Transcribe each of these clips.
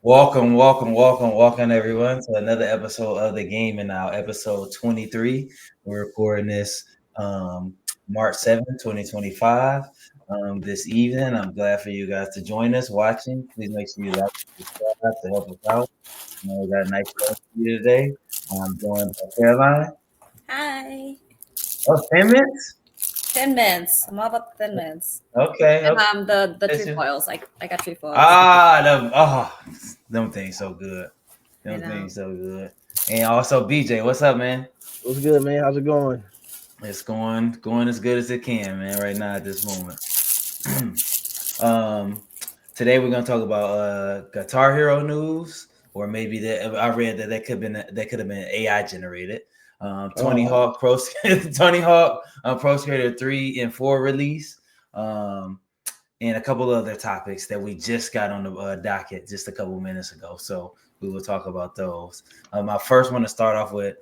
Welcome, everyone, to another episode of the Game and Now, episode 23. We're recording this March 7th, 2025. This evening, I'm glad for you guys to join us watching. Please make sure you like and subscribe to help us out. We got a nice show for you today. I'm joined by Caroline. Hi. Oh, 10 minutes? Thin mints. I'm all about thin mints. Okay. And Okay. the That's you. trefoils. I got trefoils. Them things so good. I Them know. things so good. And also, BJ, what's up, man? What's good, man? How's it going? It's going as good as it can, man. Right now at this moment. um, Today we're gonna talk about Guitar Hero news, or maybe that I read that could have been AI generated. Tony Oh, Hawk Pro Tony Hawk Pro Skater 3 and 4 release. And a couple other topics that we just got on the docket just a couple minutes ago. So we will talk about those. I first want to start off with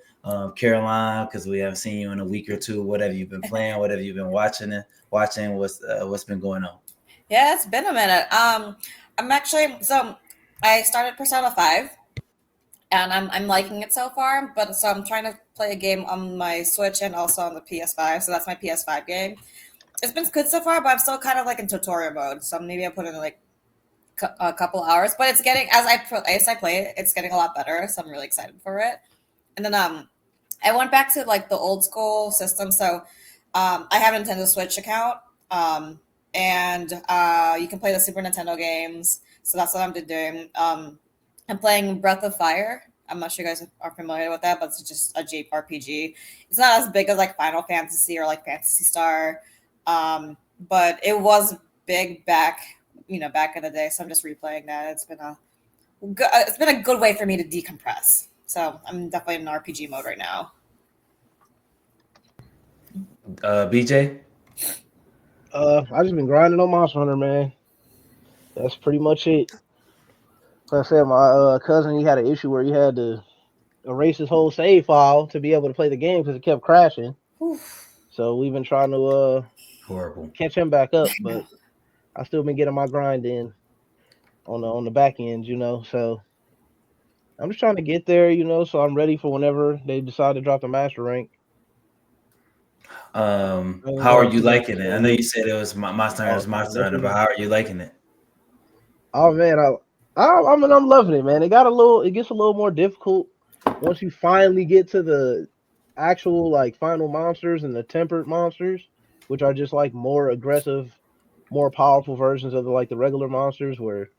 Caroline, because we haven't seen you in a week or two. What have you been playing? What have you been watching? What's been going on? Yeah, it's been a minute. I'm actually I started Persona 5 and I'm liking it so far, but so I'm trying to play a game on my Switch and also on the PS5. So that's my PS5 game. It's been good so far, but I'm still kind of like in tutorial mode. So maybe I'll put in like a couple hours, but it's getting as I play it, it's getting a lot better. So I'm really excited for it. And then I went back to like the old school system. So I have a Nintendo Switch account, and you can play the Super Nintendo games. So that's what I'm doing. I'm playing Breath of Fire. I'm not sure you guys are familiar with that, but it's just a JRPG. It's not as big as like Final Fantasy or like Fantasy Star, but it was big back in the day. So I'm just replaying that. It's been a good way for me to decompress. So I'm definitely in RPG mode right now. BJ? I just been grinding on Monster Hunter, man. That's pretty much it. Like I said, my cousin, he had an issue where he had to erase his whole save file to be able to play the game because it kept crashing. Whew. So we've been trying to Horrible. catch him back up, but I still been getting my grind in on the back end, So I'm just trying to get there, so I'm ready for whenever they decide to drop the master rank. I ain't How are going you too much liking it? I know into you said it was Monster Hunter's oh, Monster which Hunter, but one? how are you liking it? Oh man, I mean I'm loving it, man. It gets a little more difficult once you finally get to the actual like final monsters and the tempered monsters, which are just like more aggressive, more powerful versions of the regular monsters where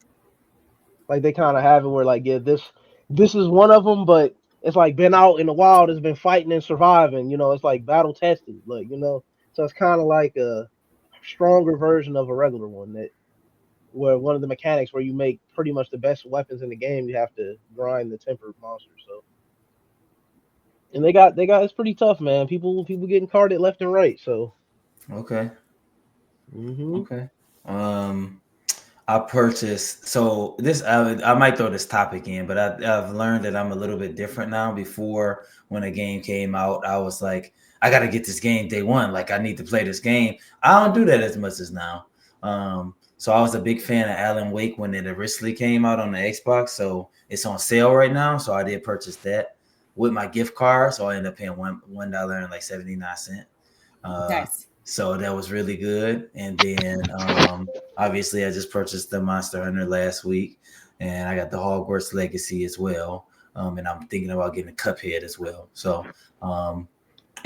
like they kind of have it where like yeah this is one of them, but it's like been out in the wild, it's been fighting and surviving, it's like battle tested, so it's kind of like a stronger version of a regular one that where one of the mechanics where you make pretty much the best weapons in the game, you have to grind the tempered monsters. So, and they got it's pretty tough, man. People getting carded left and right. So, Okay. hmm Okay. Um, I purchased so this I might throw this topic in, but I've learned that I'm a little bit different now. Before, when a game came out, I was like, I got to get this game day one. Like, I need to play this game. I don't do that as much as now. So I was a big fan of Alan Wake when it originally came out on the Xbox. So it's on sale right now. So I did purchase that with my gift card. So I ended up paying $1 and like 79 cents. Uh, Nice. so that was really good. And then obviously I just purchased the Monster Hunter last week, and I got the Hogwarts Legacy as well. And I'm thinking about getting a Cuphead as well. So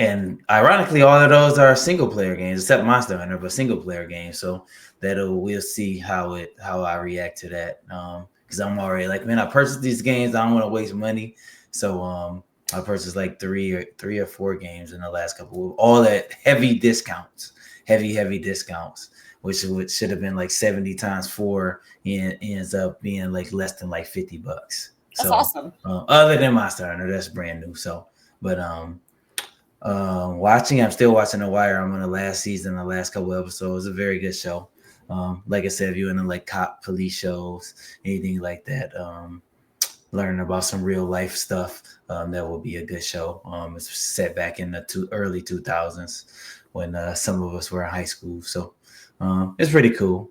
and ironically, all of those are single player games, except Monster Hunter, but single player games. So we'll see how I react to that. Because I'm already like, man, I purchased these games. I don't want to waste money. So I purchased like three or four games in the last couple. All that heavy discounts, which should have been like 70 times four, and ends up being like less than like $50. That's So awesome. other than Monster Hunter, that's brand new. So, but I'm still watching The Wire. I'm on the last season, the last couple episodes. It's a very good show. Like I said, if you're into like cop police shows, anything like that, learning about some real life stuff, that will be a good show. It's set back in the early 2000s when some of us were in high school. So it's pretty cool.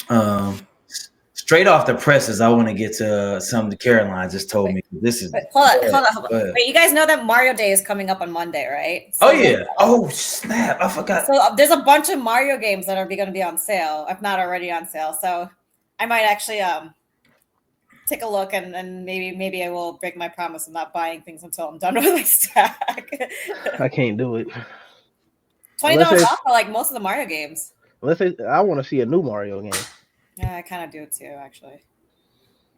Um, straight off the presses, I want to get to something Caroline just told me. This is Hold go on, ahead, hold on, hold on. go ahead. Wait, you guys know that Mario Day is coming up on Monday, right? Oh yeah. Oh snap! I forgot. So there's a bunch of Mario games that are going to be on sale, if not already on sale. So I might actually take a look and maybe I will break my promise of not buying things until I'm done with my stack. I can't do it unless $20 off it's for like most of the Mario games. I want to see a new Mario game. Yeah, I kind of do too, actually.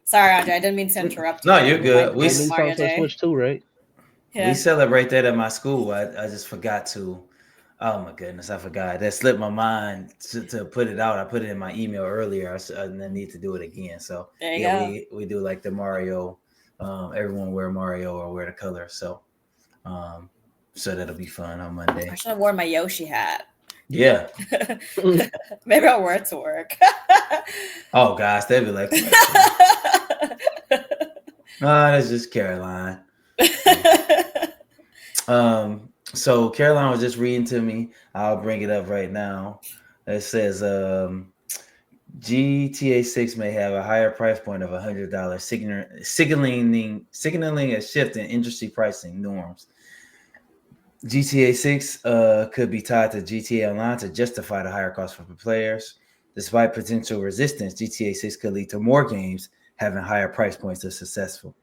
Sorry, Andre, I didn't mean to interrupt you No, during you're good. They my need something Mario for the Day. Switch too, right? We Yeah. celebrate that at my school. I just forgot to. Oh my goodness, I forgot. That slipped my mind to put it out. I put it in my email earlier. I need to do it again. So There you yeah, go. we do like the Mario. Everyone wear Mario or wear the color. Um, so that'll be fun on I Monday. should have worn my Yoshi hat. Yeah. Maybe I'll wear it to work. Oh gosh, they'd be like, what? No, that's just Caroline. So Caroline was just reading to me. I'll bring it up right now. It says GTA 6 may have a higher price point of $100, signaling a shift in industry pricing norms. GTA 6 could be tied to GTA Online to justify the higher cost for players. Despite potential resistance, GTA 6 could lead to more games having higher price points if successful.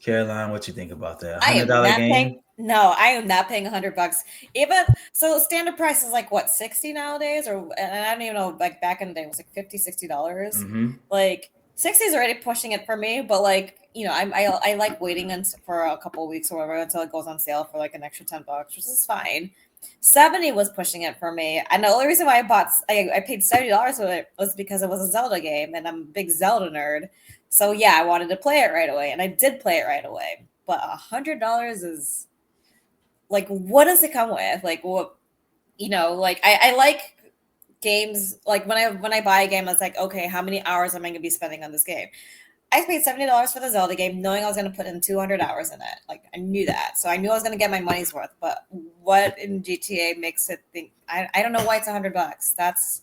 Caroline, what you think about that? I am $100 not game? paying. No, I am not paying $100. Even so, standard price is like what 60 nowadays, or and I don't even know. Like back in the day, it was like $50, $60. Mm-hmm. Like 60 is already pushing it for me, but like I like waiting for a couple of weeks or whatever until it goes on sale for like an extra $10, which is fine. 70 was pushing it for me, and the only reason why I paid $70 for it was because it was a Zelda game, and I'm a big Zelda nerd. So yeah, I wanted to play it right away, and I did play it right away. But $100 is like, what does it come with? Like, what like I like games. Like when I buy a game, I was like, okay, how many hours am I going to be spending on this game? I paid $70 for the Zelda game, knowing I was going to put in 200 hours in it. Like I knew that, so I knew I was going to get my money's worth. But what in GTA makes it think? I don't know why it's $100.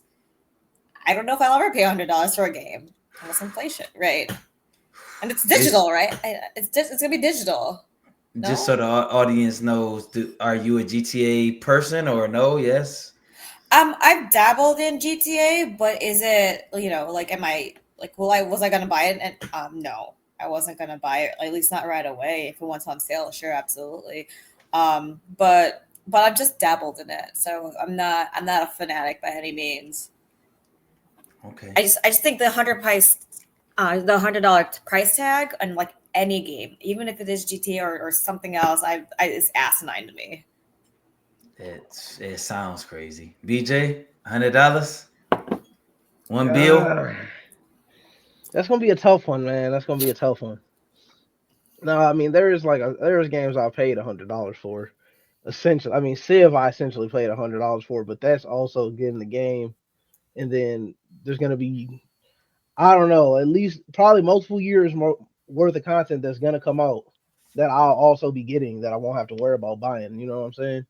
I don't know if I'll ever pay $100 for a game unless inflation, right? And it's digital, right? It's gonna be digital. Just No. so the audience knows, are you a GTA person or no? Yes. I've dabbled in GTA, but is it like am I like was I gonna buy it? And no, I wasn't gonna buy it. At least not right away. If it went on sale, sure, absolutely. But I've just dabbled in it, so I'm not a fanatic by any means. Okay. I just think the $100 price tag on like any game, even if it is GTA or something else, it's asinine to me. It sounds crazy. BJ, $100, one bill. Uh, that's gonna be a tough one, man. That's gonna be a tough one. No, I mean there's games I paid $100 for. Essentially, I mean Civ I essentially paid $100 for, but that's also getting the game, and then there's gonna be I don't know at least probably multiple years more worth of content that's gonna come out that I'll also be getting that I won't have to worry about buying. You know what I'm saying?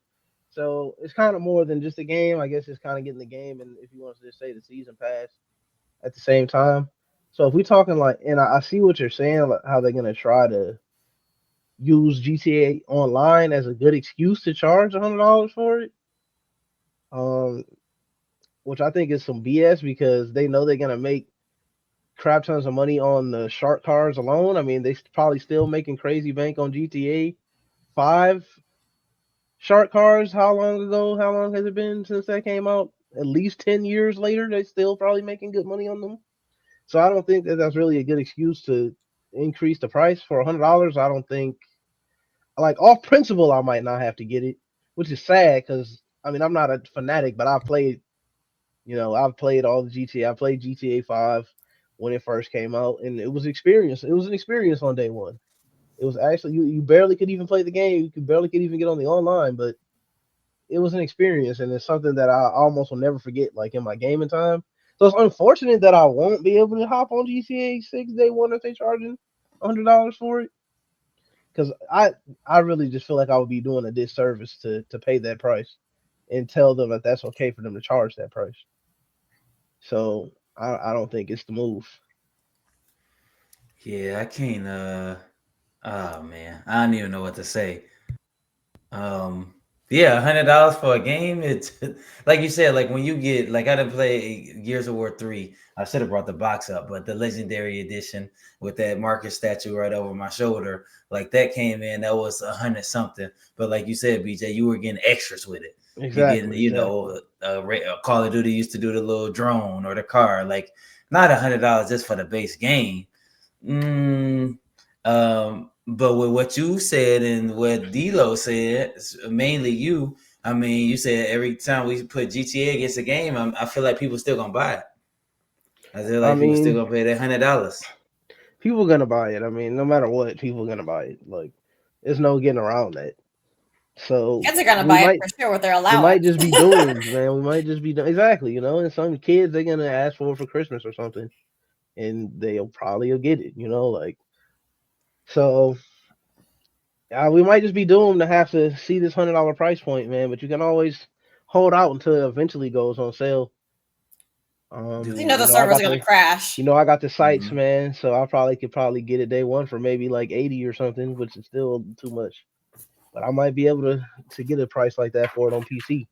So it's kind of more than just a game. I guess it's kind of getting the game, and if you want to just say the season pass at the same time. So if we talking like, and I see what you're saying, like how they're gonna try to use GTA Online as a good excuse to charge $100 for it, um, which I think is some BS because they know they're gonna make crap tons of money on the shark cards alone. I mean, they probably still making crazy bank on GTA 5 shark cards. How long ago? How long has it been since that came out? At least 10 years later, they still probably making good money on them. So I don't think that that's really a good excuse to increase the price for $100. I don't think, like off principle, I might not have to get it, which is sad because I mean I'm not a fanatic, but I've played all the GTA. I played GTA 5 when it first came out, and it was experience. It was an experience on day one. It was actually you barely could even play the game. You could barely could even get on the online, but it was an experience, and it's something that I almost will never forget, like in my gaming time. So it's unfortunate that I won't be able to hop on GTA 6 day one if they charging $100 for it, because I really just feel like I would be doing a disservice to pay that price and tell them that that's okay for them to charge that price. So I don't think it's the move. Yeah, I can't. Oh man, I don't even know what to say. Um, yeah, $100 for a game. It's like you said, like when you get like I didn't play Gears of War 3. I should have brought the box up, but the Legendary Edition with that Marcus statue right over my shoulder, like that came in. That was 100 something. But like you said, BJ, you were getting extras with it. You getting, Exactly, exactly. Call of Duty used to do the little drone or the car, like not $100 just for the base game. Mm, but with what you said and what D'Lo said, mainly you. I mean, you said every time we put GTA against a game, I feel like people still gonna buy it. I feel I like people still mean, gonna pay that $100. people gonna buy it. I mean, no matter what, people gonna buy it. Like, there's no getting around that. So Kids are gonna we buy it might for sure with their we might allowance. just be doomed, man. We might just be exactly, and some kids they're gonna ask for Christmas or something, and they'll probably get it. Like so. We might just be doomed to have to see this $100 price point, man. But you can always hold out until it eventually goes on sale. You Do know the I servers got are gonna the crash. I got the sites, mhm. man. So I probably could get it day one for maybe like 80 or something, which is still too much. But I might be able to get a price like that for it on PC.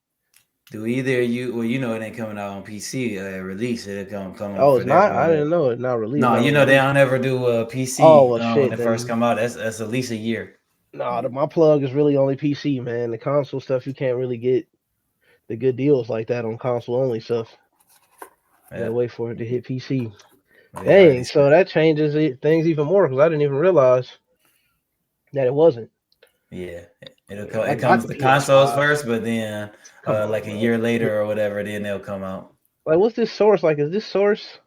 Do either you? Well, you know it ain't coming out on PC release. It'll come Oh, over it's there not. for I like. didn't know it. Not released. No, Not you on know they release. don't ever do Oh PC well, when shit. it first Then come out. That's at least a year. no, my plug is really only PC, man. The console stuff you can't really get the good deals like that on console only stuff. You gotta Yep. wait for it to hit PC. They already Dang, so spent. that changes things even more because I didn't even realize that it wasn't. Yeah, it'll Man, come. I It got comes the the consoles PS5. first, but then Come on, like a bro. year later or whatever, then they'll come out. Like, what's this source? Like, is this source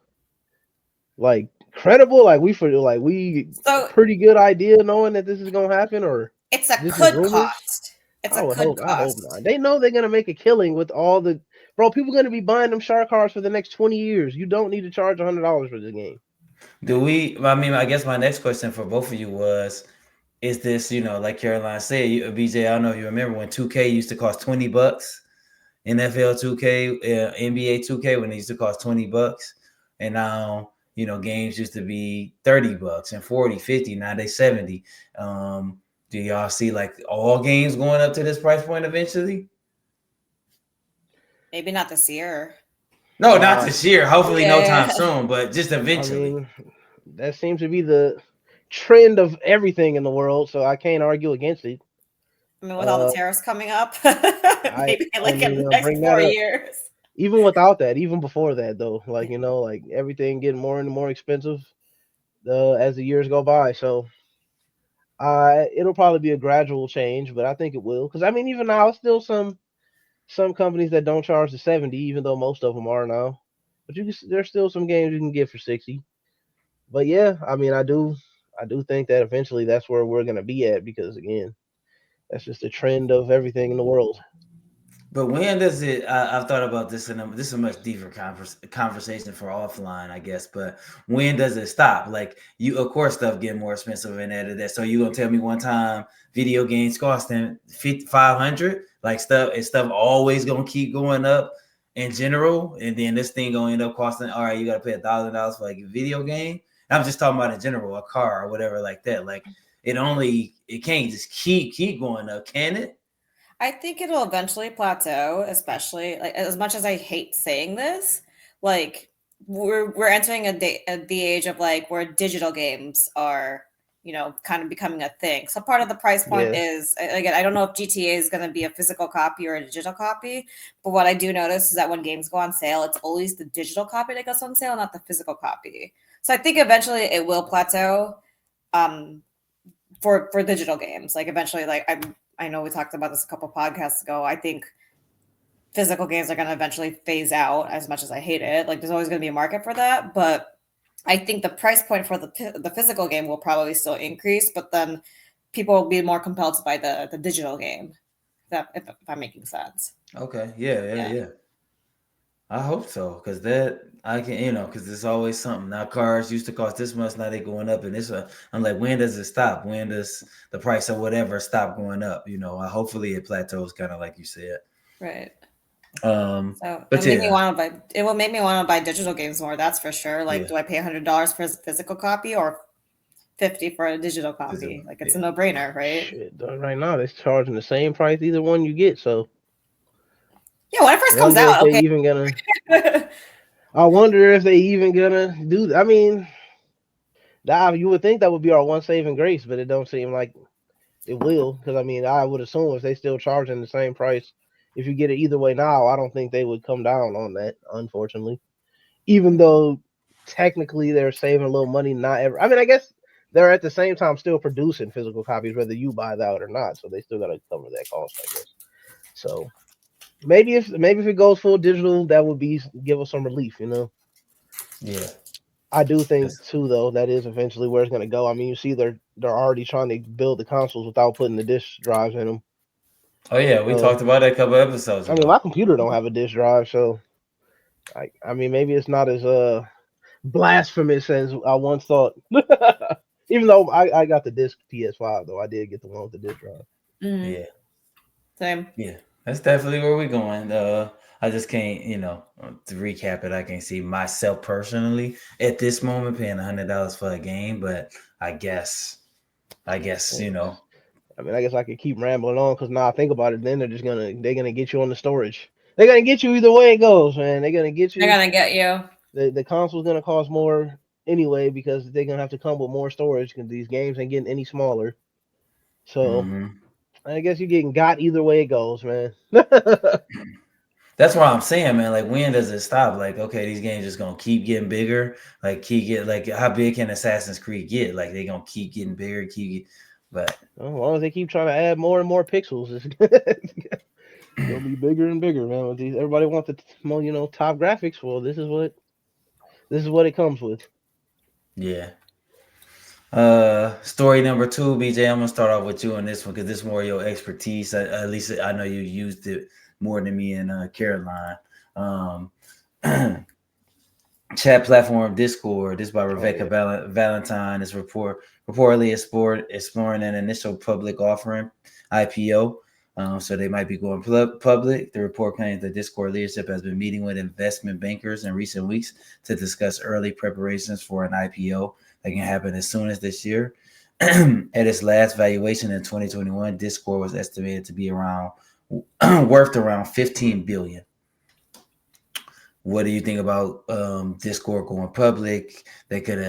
like credible? Like, we a So pretty good idea knowing that this is gonna happen, or it's a is this just could rumors? cost. It's I a would could hope. I hope cost. not. They know they're gonna make a killing with all the bro. People gonna be buying them shark cards for the next 20 years. You don't need to charge $100 for this game. Do we? I mean, I guess my next question for both of you was: is this, like Caroline said, BJ? I don't know if you remember when 2K used to cost $20, NFL 2K, NBA 2K when it used to cost $20, and now games used to be $30 and 40, 50. Now they 70. Do y'all see like all games going up to this price point eventually? Maybe not this year. No, not Uh, this year. Hopefully, no time Yeah. soon, but just I eventually. mean, that seems to be the trend of everything in the world, so I can't argue against it. I mean, with all the Uh, tariffs coming up, I maybe I like in mean, the next bring that four up. years. Even without that, even before that, though, like like everything getting more and more expensive as the years go by. So, it'll probably be a gradual change, but I think it will. Because I mean, even now, it's still some companies that don't charge the 70, even though most of them are now. But there's still some games you can get for 60. But yeah, I mean, I do think that eventually that's where we're gonna be at because again, that's just the trend of everything in the world. But when does it? I've thought about this, and this is a much deeper conversation for offline, I guess. But when does it stop? Like you, of course, stuff getting more expensive and that. So you gonna tell me one time video games costing 500? Like stuff always gonna keep going up in general, and then this thing gonna end up costing. All right, you gotta pay $1,000 for like a video game. I'm just talking about in general, a car or whatever like that. Like it can't just keep going up, can it? I think it'll eventually plateau, especially like as much as I hate saying this, like we're entering the age of like where digital games are, kind of becoming a thing. So part of the price point Yeah, is again, I don't know if GTA is going to be a physical copy or a digital copy, but what I do notice is that when games go on sale, it's always the digital copy that goes on sale, not the physical copy. So I think eventually it will plateau. Um, for digital games. Like eventually, like I know we talked about this a couple podcasts ago. I think physical games are going to eventually phase out. As much as I hate it, like there's always going to be a market for that. But I think the price point for the physical game will probably still increase, but then people will be more compelled to buy the digital game. If I'm making sense. Okay, yeah, yeah, Yeah. yeah. I hope so, because that I can, because there's always something. Now cars used to cost this much, now they going up, and I'm like, when does it stop? When does the price of whatever stop going up? Hopefully it plateaus, kind of like you said. Right. So But it made me yeah, want to buy. It will make me want to buy digital games more. That's for sure. Like, yeah, do I pay $100 for a physical copy or 50 for a digital copy? physical, Like, it's a yeah, no brainer, right? Shit, right now they're charging the same price either one you get. So Yeah, when it I first comes wonder if out, they okay. even gonna. I wonder if they even gonna do. I mean, that you would think that would be our one saving grace, but it don't seem like it will. Because I mean, I would assume if they still charging the same price, if you get it either way now, I don't think they would come down on that. Unfortunately, even Mhm. though technically they're saving a little money, not ever. I mean, I guess they're at the same time still producing physical copies, whether you buy that or not. So they still got to cover that cost, I guess. So maybe if it goes full digital, that would be give us some relief, you know. yeah. I do think That's, too, though, that is eventually where it's going to go. I mean, you see, they're already trying to build the consoles without putting the disk drives in them. oh yeah, we talked So about that a couple episodes I mean, ago. my computer don't have a disk drive, so I mean, maybe it's not as blasphemous as I once thought. Even though I got the disc PS5 though, I did get the one with the disc drive. Mhm. Yeah, Same. yeah, that's definitely where we're going. I just can't, to recap it, I can see myself personally at this moment paying $100 for a game, but I guess, Yeah. I mean, I guess I could keep rambling on because now I think about it, then they're gonna get you on the storage. They're gonna get you either way it goes, man. They're gonna get They're you. gonna get you. The console's gonna cost more anyway because they're gonna have to come with more storage because these games ain't getting any smaller. So hmm I guess you're getting got either way it goes, man. that's what I'm saying, man. Like, when does it stop? Like, okay, these games just gonna keep getting bigger. Like, keep get like, how big can Assassin's Creed get? Like, they gonna keep getting bigger, but Well, as long as they keep trying to add more and more pixels, it's gonna be bigger and bigger, man. With these, everybody wants the more, top graphics. Well, this is what it comes with. yeah. Story number two, BJ. I'm gonna start off with you on this one because this is more your expertise. At least I know you used it more than me and Caroline. Um, Chat platform Discord. This by Oh Rebecca yeah. Valentine. Is reportedly exploring an initial public offering (IPO). So they might be going public. The report claims that Discord leadership has been meeting with investment bankers in recent weeks to discuss early preparations for an IPO that can happen as soon as this year. At its last valuation in 2021, Discord was estimated to be around worth around 15 billion. What do you think about Discord going public? They could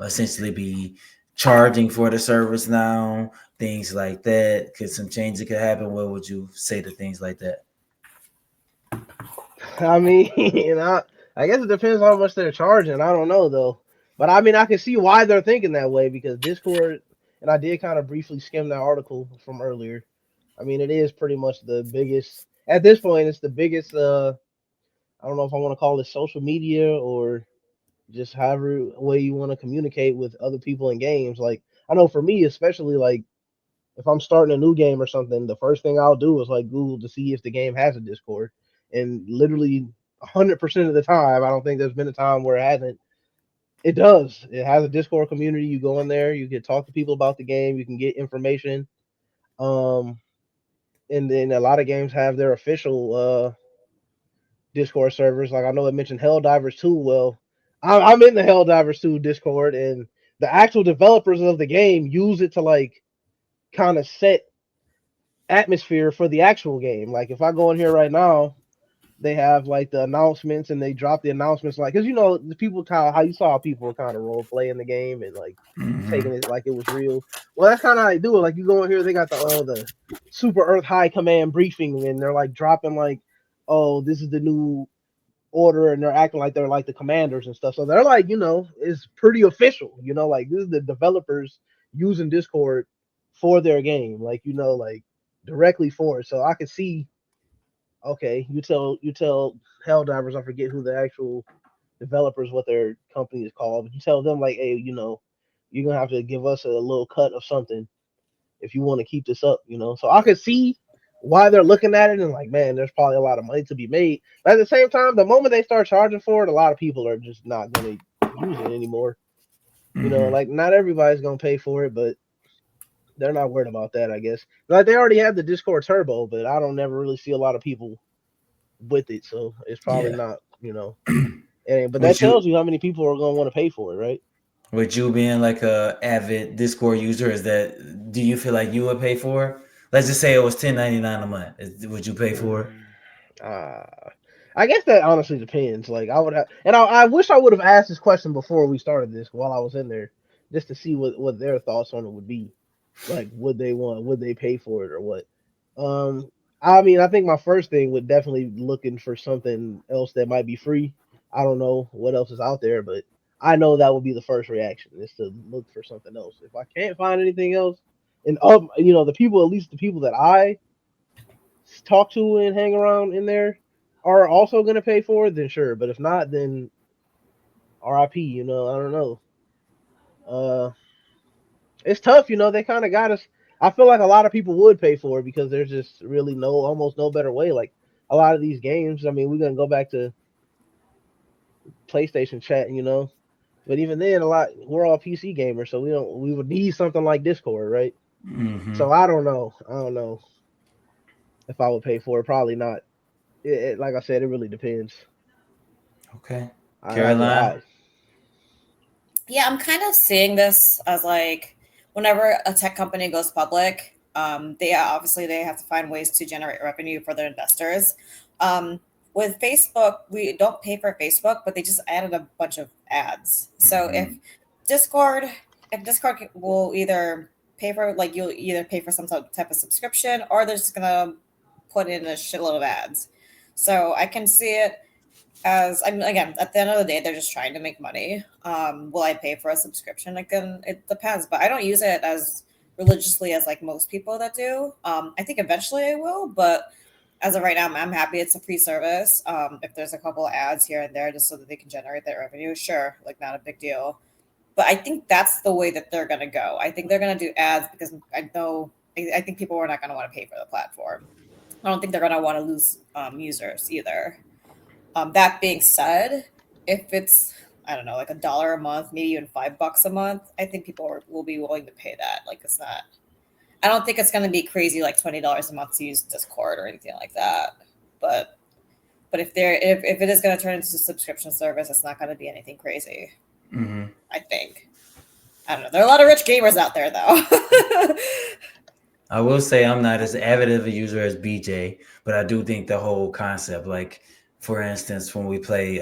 essentially be charging for the service now, things like that. Could some changes could happen? What would you say to things like that? I mean, I guess it depends on how much they're charging. I don't know though, but I mean, I can see why they're thinking that way because Discord, and I did kind of briefly skim that article from earlier. I mean, it is pretty much the biggest at this point. It's the biggest. I don't know if I want to call it social media or just however way you want to communicate with other people in games. Like I know for me, especially like if I'm starting a new game or something, the first thing I'll do is like Google to see if the game has a Discord. And literally 100% of the time, I don't think there's been a time where it hasn't. It does. It has a Discord community. You go in there, you can talk to people about the game, you can get information. Um, and then a lot of games have their official Discord servers. Like I know it mentioned Helldivers 2. Well, I'm in the Helldivers 2 Discord, and the actual developers of the game use it to like kind of set atmosphere for the actual game. Like if I go in here right now, they have like the announcements and they drop the announcements like because the people kind of how you saw people were kind of role playing the game and like taking Mm-hmm. it like it was real. Well, that's kind of how they do it. Like you go in here, they got the Super Earth High Command briefing and they're like dropping like, oh, this is the new order and they're acting like they're like the commanders and stuff. So they're like, it's pretty official. Like this is the developers using Discord for their game, like like directly for it. So I could see, okay, you tell Helldivers, I forget who the actual developers, what their company is called, but you tell them like, hey, you're gonna have to give us a little cut of something if you want to keep this up. So I could see why they're looking at it and like, man, there's probably a lot of money to be made. But at the same time, the moment they start charging for it, a lot of people are just not gonna use it anymore. Mm-hmm. Like not everybody's gonna pay for it, but they're not worried about that, I guess. Like they already have the Discord Turbo, but I don't never really see a lot of people with it, so it's probably Yeah. not, And but that Would you tells you how many people are gonna want to pay for it, right? would you being like a avid Discord user, is that do you feel like you would pay for it? Let's just say it was 10.99 a month. Would you pay for it? Mm, uh, I guess that honestly depends. Like I would have, and I wish I would have asked this question before we started this while I was in there, just to see what their thoughts on it would be. Like, would they pay for it or what? Um, I mean, I think my first thing would definitely looking for something else that might be free. I don't know what else is out there, but I know that would be the first reaction is to look for something else. If I can't find anything else, and the people, at least the people that I talk to and hang around in there are also going to pay for it, then sure. But if not, then RIP. I don't know. Uh, it's tough. They kind of got us. I feel like a lot of people would pay for it because there's just really almost no better way. Like a lot of these games. I mean, we're gonna go back to PlayStation chat. But even then, we're all PC gamers, so we would need something like Discord, right? Hmm. So I don't know. I don't know if I would pay for it. Probably not. Like I said, it really depends. Okay. I Caroline? Yeah, I'm kind of seeing this as like whenever a tech company goes public, they obviously they have to find ways to generate revenue for their investors. With Facebook, we don't pay for Facebook, but they just added a bunch of ads. So Hmm. Discord, if Discord will either pay for like you'll either pay for some type of subscription, or they're just gonna put in a shitload of ads. So I can see it as I mean, again, at the end of the day, they're just trying to make money. Will I pay for a subscription? Again, it depends, but I don't use it as religiously as like most people that do. I think eventually I will, but as of right now, I'm happy it's a free service. If there's a couple of ads here and there, just so that they can generate that revenue, sure, like not a big deal. But I think that's the way that they're gonna go. I think they're gonna do ads because I know I think people are not gonna want to pay for the platform. I don't think they're gonna want to lose users either. That being said, if it's I don't know, like $1 a month, maybe even $5 a month, I think people will be willing to pay that. Like it's not. I don't think it's going to be crazy like $20 a month to use Discord or anything like that. But if it is going to turn into a subscription service, it's not going to be anything crazy. Hmm. I think. I don't know. There are a lot of rich gamers out there though. I will say I'm not as avid of a user as BJ, but I do think the whole concept, like for instance, when we play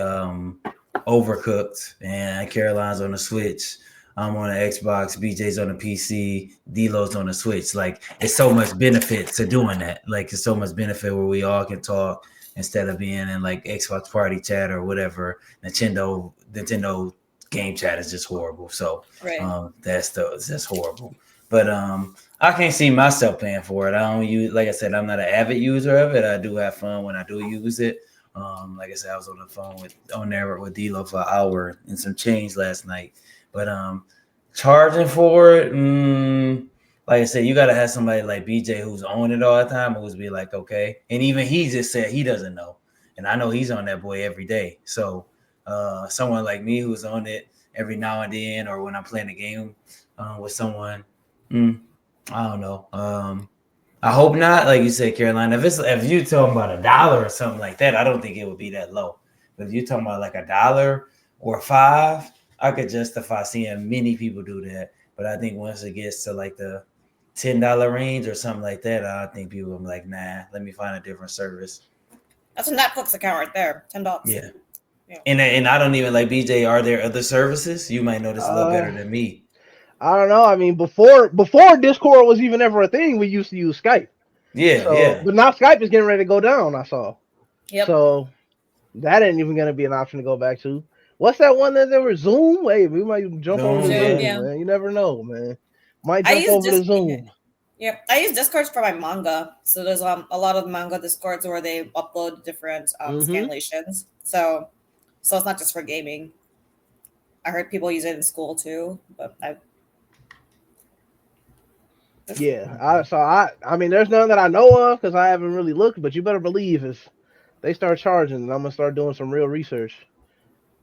Overcooked and Caroline's on the Switch, I'm on the Xbox, BJ's on the PC, Delo's on the Switch. Like it's so much benefit to doing that. Like it's so much benefit where we all can talk instead of being in like Xbox party chat or whatever. Nintendo game chat is just horrible. So Right. that's horrible. But I can't see myself paying for it. I don't use, like I said, I'm not an avid user of it. I do have fun when I do use it. Like I said, I was on the phone on there with D'Lo for an hour and some change last night. But charging for it, like I said, you gotta have somebody like BJ who's on it all the time, who's be like, okay. And even he just said he doesn't know, and I know he's on that boy every day. So someone like me who's on it every now and then, or when I'm playing a game with someone. Mm, I don't know. I hope not. Like you said, Carolina. If you talking about $1 or something like that, I don't think it would be that low. But if you're talking about like $1 or five, I could justify seeing many people do that. But I think once it gets to like the $10 range or something like that, I think people will be like, nah, let me find a different service. That's a Netflix account right there. $10. Yeah. Yeah. And I don't even like BJ. Are there other services? You might know this a little uh, better than me. I don't know. I mean, before Discord was even ever a thing, we used to use Skype. Yeah, So, yeah. but now Skype is getting ready to go down. I saw. Yep. So that ain't even gonna be an option to go back to. What's that one that there was Zoom? Hey, we might jump over to Zoom, Zoom. yeah. Zoom, Yeah. man. You never know, man. Might I jump use over to just Zoom. yeah, I use Discord for my manga. So there's a lot of manga Discords where they upload different Mm-hmm. scanlations. So it's not just for gaming. I heard people use it in school too, but I Yeah. I mean, there's none that I know of because I haven't really looked. But you better believe if they start charging, I'm gonna start doing some real research.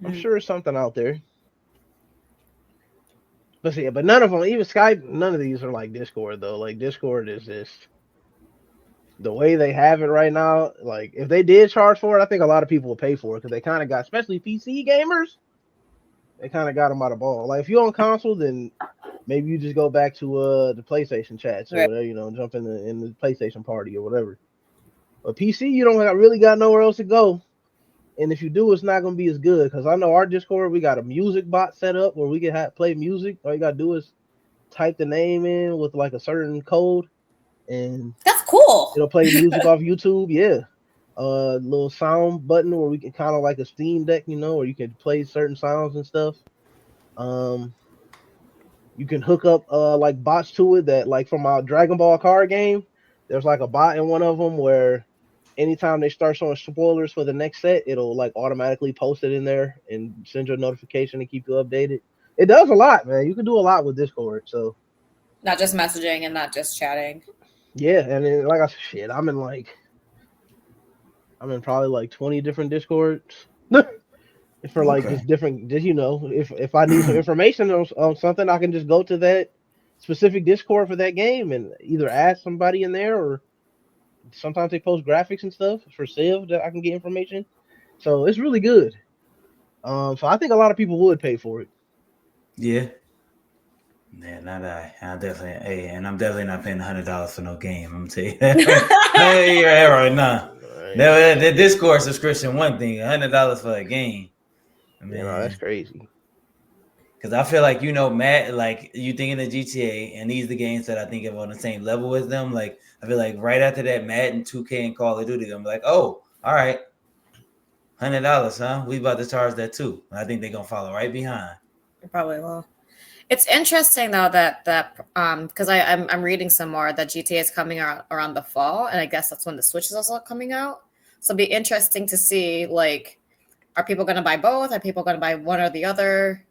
I'm mm, sure there's something out there. But see, but none of them, even Skype, none of these are like Discord though. Like Discord is just the way they have it right now, like if they did charge for it, I think a lot of people would pay for it because they kind of got, especially PC gamers, they kind of got them out of ball. Like if you're on console, then maybe you just go back to the PlayStation chats or Right. whatever, jump in the PlayStation party or whatever. But PC, you don't really got nowhere else to go. And if you do, it's not gonna be as good. Because I know our Discord, we got a music bot set up where we can play music. All you gotta do is type the name in with like a certain code, and That's cool. it'll play music off YouTube. Yeah, little sound button where we can kind of like a Steam Deck, where you can play certain sounds and stuff. Um, you can hook up like bots to it that like from our Dragon Ball card game. There's like a bot in one of them where anytime they start showing spoilers for the next set, it'll like automatically post it in there and send you a notification to keep you updated. It does a lot, man. You can do a lot with Discord. So Not just messaging and not just chatting. yeah, and then, like I said, shit, I'm in probably like 20 different Discords. For like Okay. just different, just if I need some information on something, I can just go to that specific Discord for that game and either ask somebody in there, or sometimes they post graphics and stuff for sale that I can get information. So it's really good. So I think a lot of people would pay for it. Yeah. Yeah, not I definitely. Hey, and I'm definitely not paying $100 for no game. I'm gonna tell you that. Hey, yeah, right now. The Discord subscription, one thing. $100 for a game. That's Man, crazy. because I feel like Matt, like you thinking of GTA, and these are the games that I think of on the same level as them. Like I feel like right after that, Madden, 2K, and Call of Duty, I'm like, oh, all right, $100, huh? We about to charge that too. I think they're gonna follow right behind. You probably will. It's interesting though that because I'm reading some more that GTA is coming out around the fall, and I guess that's when the Switch is also coming out. So it'll be interesting to see, like, are people going to buy both? Are people going to buy one or the other?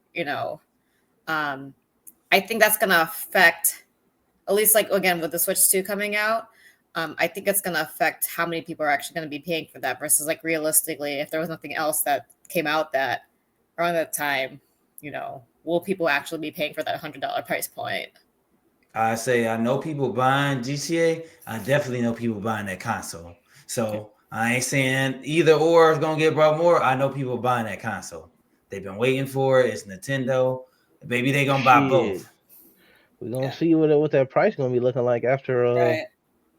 I think that's going to affect, at least like again with the Switch 2 coming out. I think it's going to affect how many people are actually going to be paying for that versus like realistically, if there was nothing else that came out that around that time, will people actually be paying for that $100 price point? I say I know people buying GTA. I definitely know people buying that console. So I ain't saying either or is gonna get brought more. I know people buying that console. They've been waiting for it. It's Nintendo. Maybe they gonna buy Shit, both. we're gonna Yeah. see what that price gonna be looking like Right.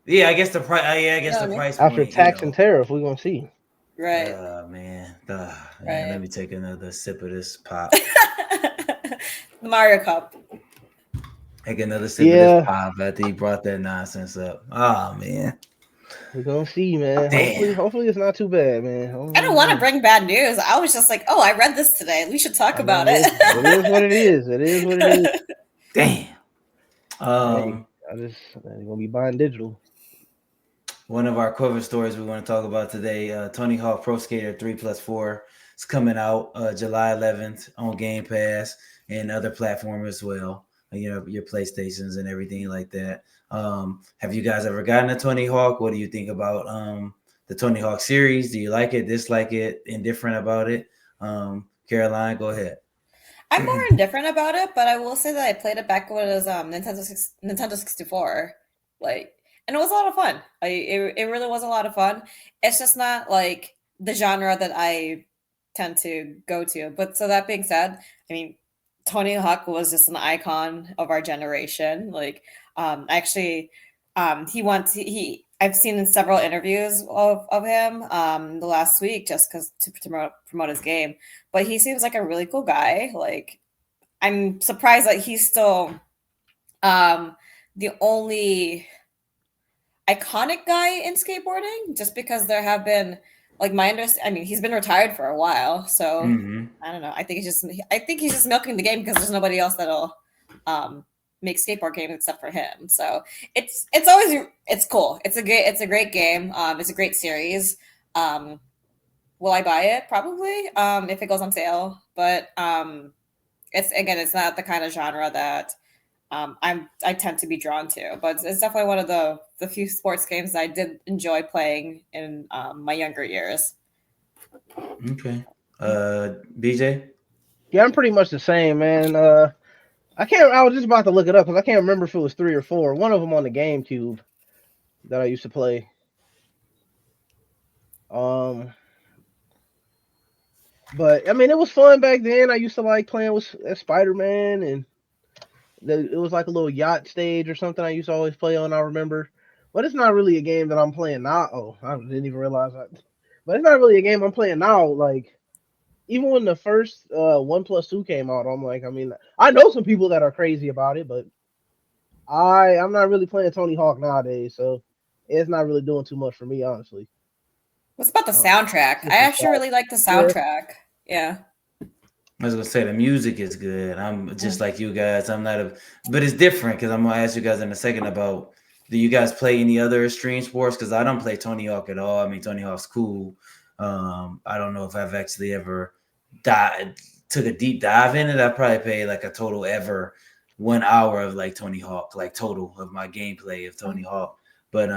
Yeah, I guess the price. Yeah, I guess Yeah, the I mean, price after point. tax and tariff. We're gonna see. right. Man. Man. Let Right. me take another sip of this pop. The Mario Cup. Take another sip of this Yeah, pop after he brought that nonsense up. Oh man. we're gonna see, man. Damn. Hopefully it's not too bad, man. I don't want to bring bad news. I was just like, oh, I read this today. We should talk I about mean, it. it is what it is. It is what it is. Damn. Hey, I'm gonna be buying digital. One of our cover stories we want to talk about today, Tony Hawk Pro Skater 3+4 is coming out July 11th on Game Pass and other platforms as well. Your PlayStations and everything like that. Have you guys ever gotten a Tony Hawk? What do you think about the Tony Hawk series? Do you like it, dislike it, indifferent about it? Caroline, go ahead. I'm more indifferent about it, but I will say that I played it back when it was Nintendo 64, like, and it was a lot of fun. It really was a lot of fun. It's just not like the genre that I tend to go to. But so that being said, I mean, Tony Hawk was just an icon of our generation. Like, actually, I've seen in several interviews of him the last week just because to promote his game. But he seems like a really cool guy. Like, I'm surprised that he's still the only iconic guy in skateboarding, just because there have been like I mean, he's been retired for a while, so I don't know. I think he's just milking the game because there's nobody else that'll make skateboard games except for him. So it's cool. It's a great game. It's a great series. Will I buy it? Probably, if it goes on sale. But it's not the kind of genre that I tend to be drawn to. But it's definitely one of the few sports games that I did enjoy playing in my younger years. Okay. BJ? Yeah, I'm pretty much the same, man. I was just about to look it up because I can't remember if it was 3 or 4. One of them on the GameCube that I used to play. Um, but I mean, it was fun back then. I used to like playing with Spider Man, and it was like a little yacht stage or something. I used to always play on. I remember, but it's not really a game that I'm playing now. Oh, I didn't even realize that. But it's not really a game I'm playing now. Like even when the first One Plus Two came out, I'm like, I mean, I know some people that are crazy about it, but I'm not really playing Tony Hawk nowadays, so it's not really doing too much for me, honestly. What's about the Uh, soundtrack? it's I just actually nostalgia. really like the Yeah. soundtrack. Yeah. I was gonna say the music is good. I'm just like you guys. I'm not a, but it's different because I'm gonna ask you guys in a second about. Do you guys play any other extreme sports? Because I don't play Tony Hawk at all. I mean, Tony Hawk's cool. I don't know if I've actually ever dive took a deep dive in it. I probably played like a total ever 1 hour of like Tony Hawk, like total of my gameplay of Tony Hawk. But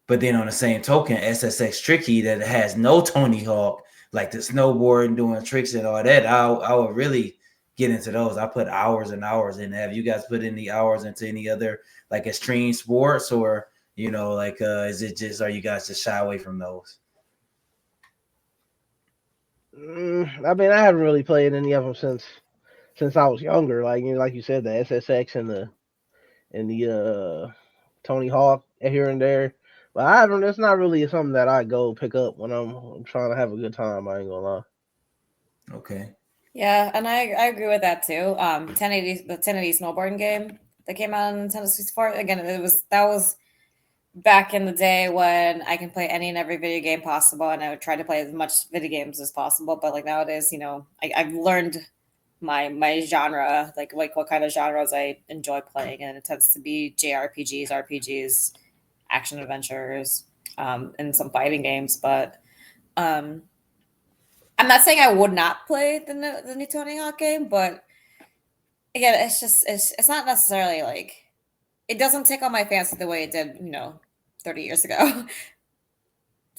but then on the same token, SSX Tricky that has no Tony Hawk, like the snowboarding, doing tricks and all that, I would really get into those. I put hours and hours in. Have you guys put any hours into any other like extreme sports, or like is it just, are you guys just shy away from those? I mean, I haven't really played any of them since I was younger. Like like you said, the SSX and the Tony Hawk here and there. But I haven't. It's not really something that I go pick up when I'm trying to have a good time. I ain't gonna lie. Okay. Yeah, and I agree with that too. 1080 the 1080 snowboarding game that came out on Nintendo 64. Again, that was back in the day when I can play any and every video game possible, and I would try to play as much video games as possible. But like nowadays, I've learned my genre, like what kind of genres I enjoy playing, and it tends to be JRPGs, RPGs, action adventures, and some fighting games. But um, I'm not saying I would not play the new Tony Hawk game, but again, it's not necessarily like it doesn't tickle my fancy the way it did, 30 years ago,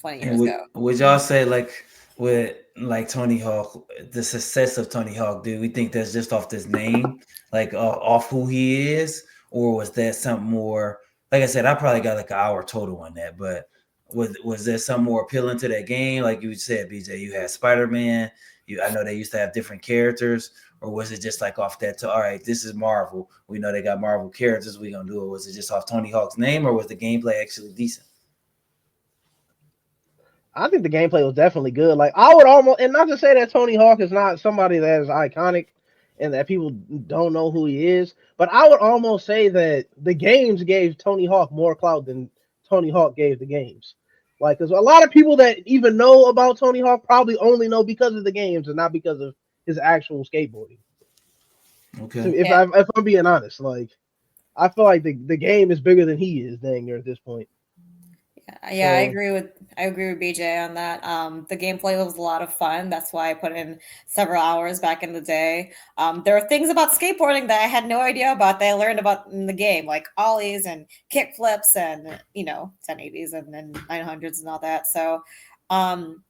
20 And years ago. would y'all say like with like Tony Hawk, the success of Tony Hawk, do we think that's just off this name, like off who he is, or was that something more? Like I said, I probably got like an hour total on that, but was there something more appealing to that game? Like you said, BJ, you had Spider Man. I know they used to have different characters, or was it just like off that? All right, this is Marvel. We know they got Marvel characters. We gonna do it. Was it just off Tony Hawk's name, or was the gameplay actually decent? I think the gameplay was definitely good. Like I would almost, and not to say that Tony Hawk is not somebody that is iconic and that people don't know who he is, but I would almost say that the games gave Tony Hawk more clout than Tony Hawk gave the games. Like, because a lot of people that even know about Tony Hawk probably only know because of the games and not because of his actual skateboarding. So Okay. Yeah. if I'm being honest, like I feel like the game is bigger than he is, dang near at this point. Yeah, So I agree with BJ on that. The gameplay was a lot of fun. That's why I put in several hours back in the day. There are things about skateboarding that I had no idea about that I learned about in the game, like ollies and kick flips and 1080s and then 900s and all that. So, um,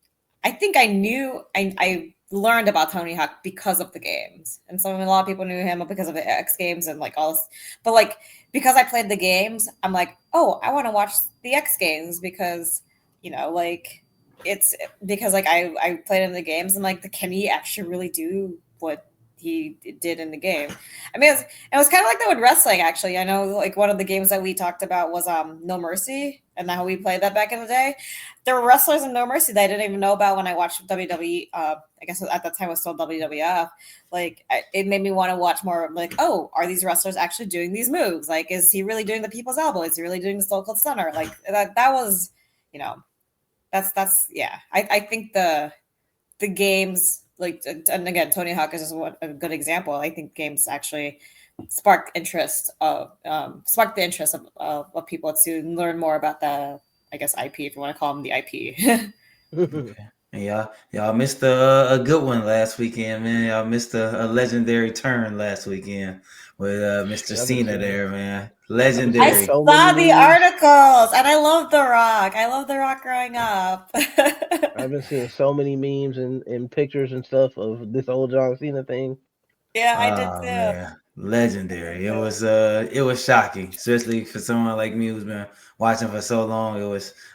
I think I learned about Tony Hawk because of the games, and so a lot of people knew him because of the X Games and like all this. But like because I played the games, I'm like, oh, I want to watch the X Games because like it's because like I played in the games and like can he actually really do what he did in the game? I mean, it was kind of like that with wrestling. Actually, I know like one of the games that we talked about was No Mercy, and how we played that back in the day. There were wrestlers in No Mercy that I didn't even know about when I watched WWE. I guess at that time it was still WWF. Like it made me want to watch more. Like, oh, are these wrestlers actually doing these moves? Like, is he really doing the people's elbow? Is he really doing the Stone Cold Stunner? Like that was, you know, that's yeah. I think the games like, and again, Tony Hawk is just a good example. I think games actually spark the interest of people to learn more about the, I guess, IP, if you want to call them the IP. Okay. And y'all missed a good one last weekend, man. Y'all missed a legendary turn last weekend with Mr. I've been Cena seeing there, man. I've been seeing I Legendary. so many saw the memes. articles and I love The Rock. I love The Rock growing up. I've been seeing so many memes and pictures and stuff of this old John Cena thing. Yeah, I did Oh too. man. Legendary. It was shocking, especially for someone like me who's been watching for so long.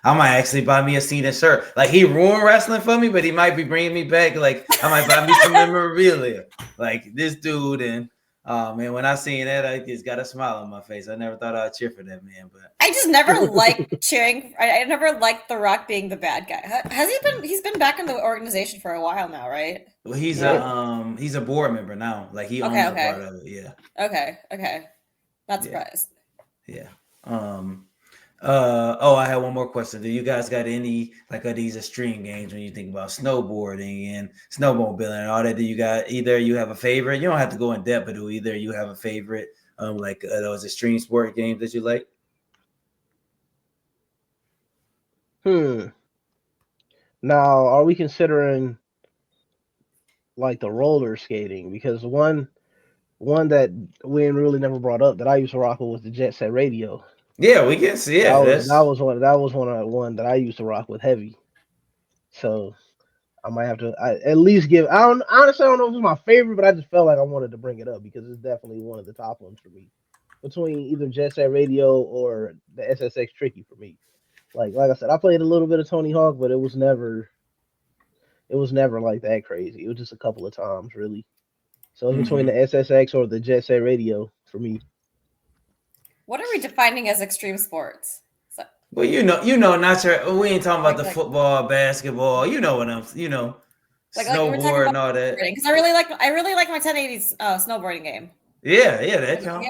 I might actually buy me a Cena shirt. Like he ruined wrestling for me, but he might be bringing me back. Like I might buy me some memorabilia. Like this dude, and man, when I seen that, I just got a smile on my face. I never thought I'd cheer for that man, but I just never liked cheering. I never liked The Rock being the bad guy. Has he been? He's been back in the organization for a while now, right? well, Yeah. he's a board member now. Like he Okay, owns a okay, part of it. Yeah, okay. Not yeah, surprised. yeah. Um, I had one more question. Do you guys got any like of these extreme games when you think about snowboarding and snowmobiling and all that? Do you got either you have a favorite? You don't have to go in depth, but do either you have a favorite like those extreme sport games that you like? Hmm. Now, are we considering like the roller skating? Because one that we ain't really never brought up that I used to rock with was the Jet Set Radio. Yeah, we can see. That Yeah, was that that's was one that I used to rock with heavy. So I might have to at least give. I don't honestly I don't know if it's my favorite, but I just felt like I wanted to bring it up because it's definitely one of the top ones for me. Between either Jet Set Radio or the SSX Tricky for me. Like I said, I played a little bit of Tony Hawk, but it was never like that crazy. It was just a couple of times really. So it's between mm-hmm. the SSX or the Jet Set Radio for me. What are we defining as extreme sports? So, Well, not your. We ain't talking about like, the like, football, basketball. You know what like we're talking snowboard about and all that. snowboarding because I really like my 1080s snowboarding game. Yeah, yeah, that Yeah, counts.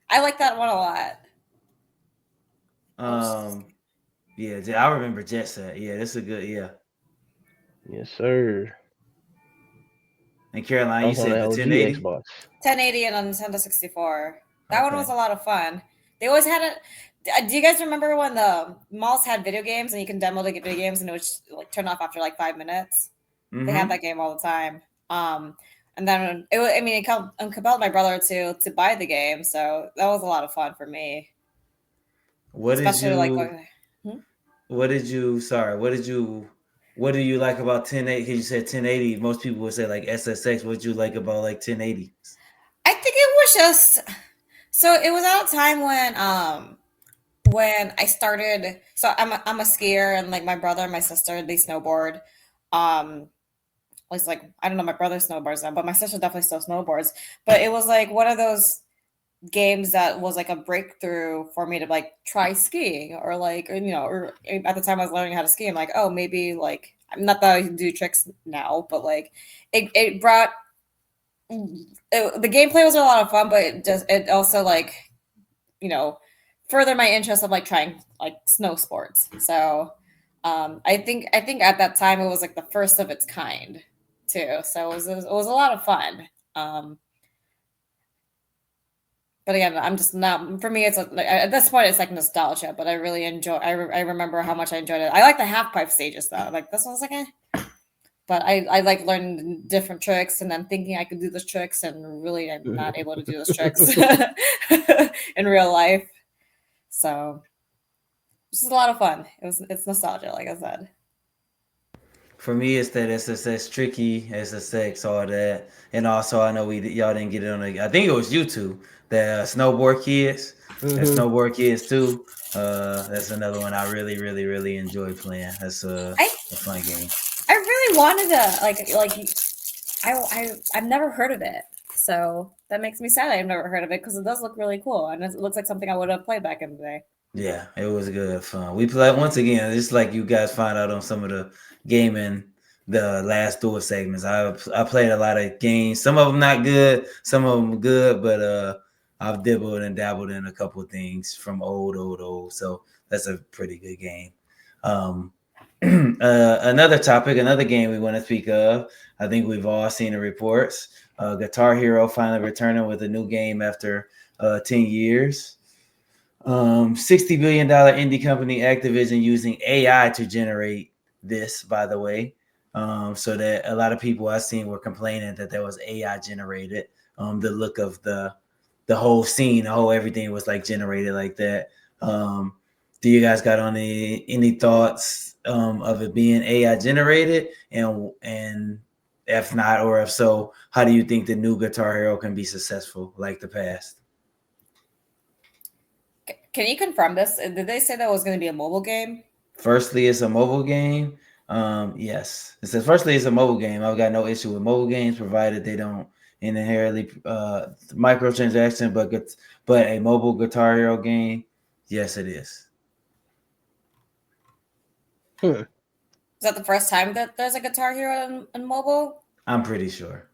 I like that one a lot. Oops. Um, yeah, I remember Jet Set. Yeah, that's a good. Yeah, Yes, sir. and That Caroline, you was on the said the LG 1080. Xbox. 1080 and on Nintendo 64. That one was Okay. a lot of fun. They always had it. Do you guys remember when the malls had video games and you can download the video games and it would just, like turn off after like 5 minutes? They had Mm-hmm. that game all the time. And then it compelled my brother to buy the game, so that was a lot of fun for me, What did especially like you? going. Hmm? What did you? Sorry. What did you? What do you like about 1080? Because you said 1080. Most people would say like SSX. What do you like about like 1080? I think it was just so it was at a time when I started. So I'm a skier and like my brother and my sister they snowboard. At least like I don't know my brother snowboards now, but my sister definitely still snowboards. But it was like one of those games that was like a breakthrough for me to like try skiing or at the time I was learning how to ski. I'm like, oh, maybe like I'm not that I can do tricks now, but like it brought the gameplay was a lot of fun, but it also like you know further my interest of like trying like snow sports. So I think at that time it was like the first of its kind too. So it was a lot of fun. Um, but again, I'm just not for me. It's like, at this point, it's like nostalgia. But I really enjoy. I remember how much I enjoyed it. I like the half pipe stages though. Like this one's like, but I like learning different tricks and then thinking I could do those tricks and really I'm not able to do those tricks in real life. So it's just a lot of fun. It's nostalgia, like I said. For me, it's that SSX tricky, SSX, all that, and also I know y'all didn't get it on. I think it was you two, the snowboard kids, that Hmm. snowboard kids too. That's another one I really, really, really enjoy playing. That's I a fun game. I really wanted to I've never heard of it. So that makes me sad I've never heard of it because it does look really cool and it looks like something I would have played back in the day. Yeah, it was good fun. We played once again. It's like you guys find out on some of the gaming, the last Duel segments. I played a lot of games. Some of them not good, some of them good, but I've dibbled and dabbled in a couple of things from old. So that's a pretty good game. Um, another topic, another game we want to speak of. I think we've all seen the reports. Guitar Hero finally returning with a new game after 10 years. $60 billion indie company Activision using AI to generate this, by the way. So that a lot of people I've seen were complaining that there was AI generated. The look of the whole scene, the whole everything was like generated like that. Do you guys got on any thoughts of it being AI generated and If not, or if so, how do you think the new Guitar Hero can be successful like the past? Can you confirm this? Did they say that was going to be a mobile game? Firstly, it's a mobile game. Yes, it says firstly it's a mobile game. I've got no issue with mobile games provided they don't inherently microtransaction, but a mobile Guitar Hero game, yes, it is. Hmm. Is that the first time that there's a Guitar Hero in mobile? I'm pretty sure.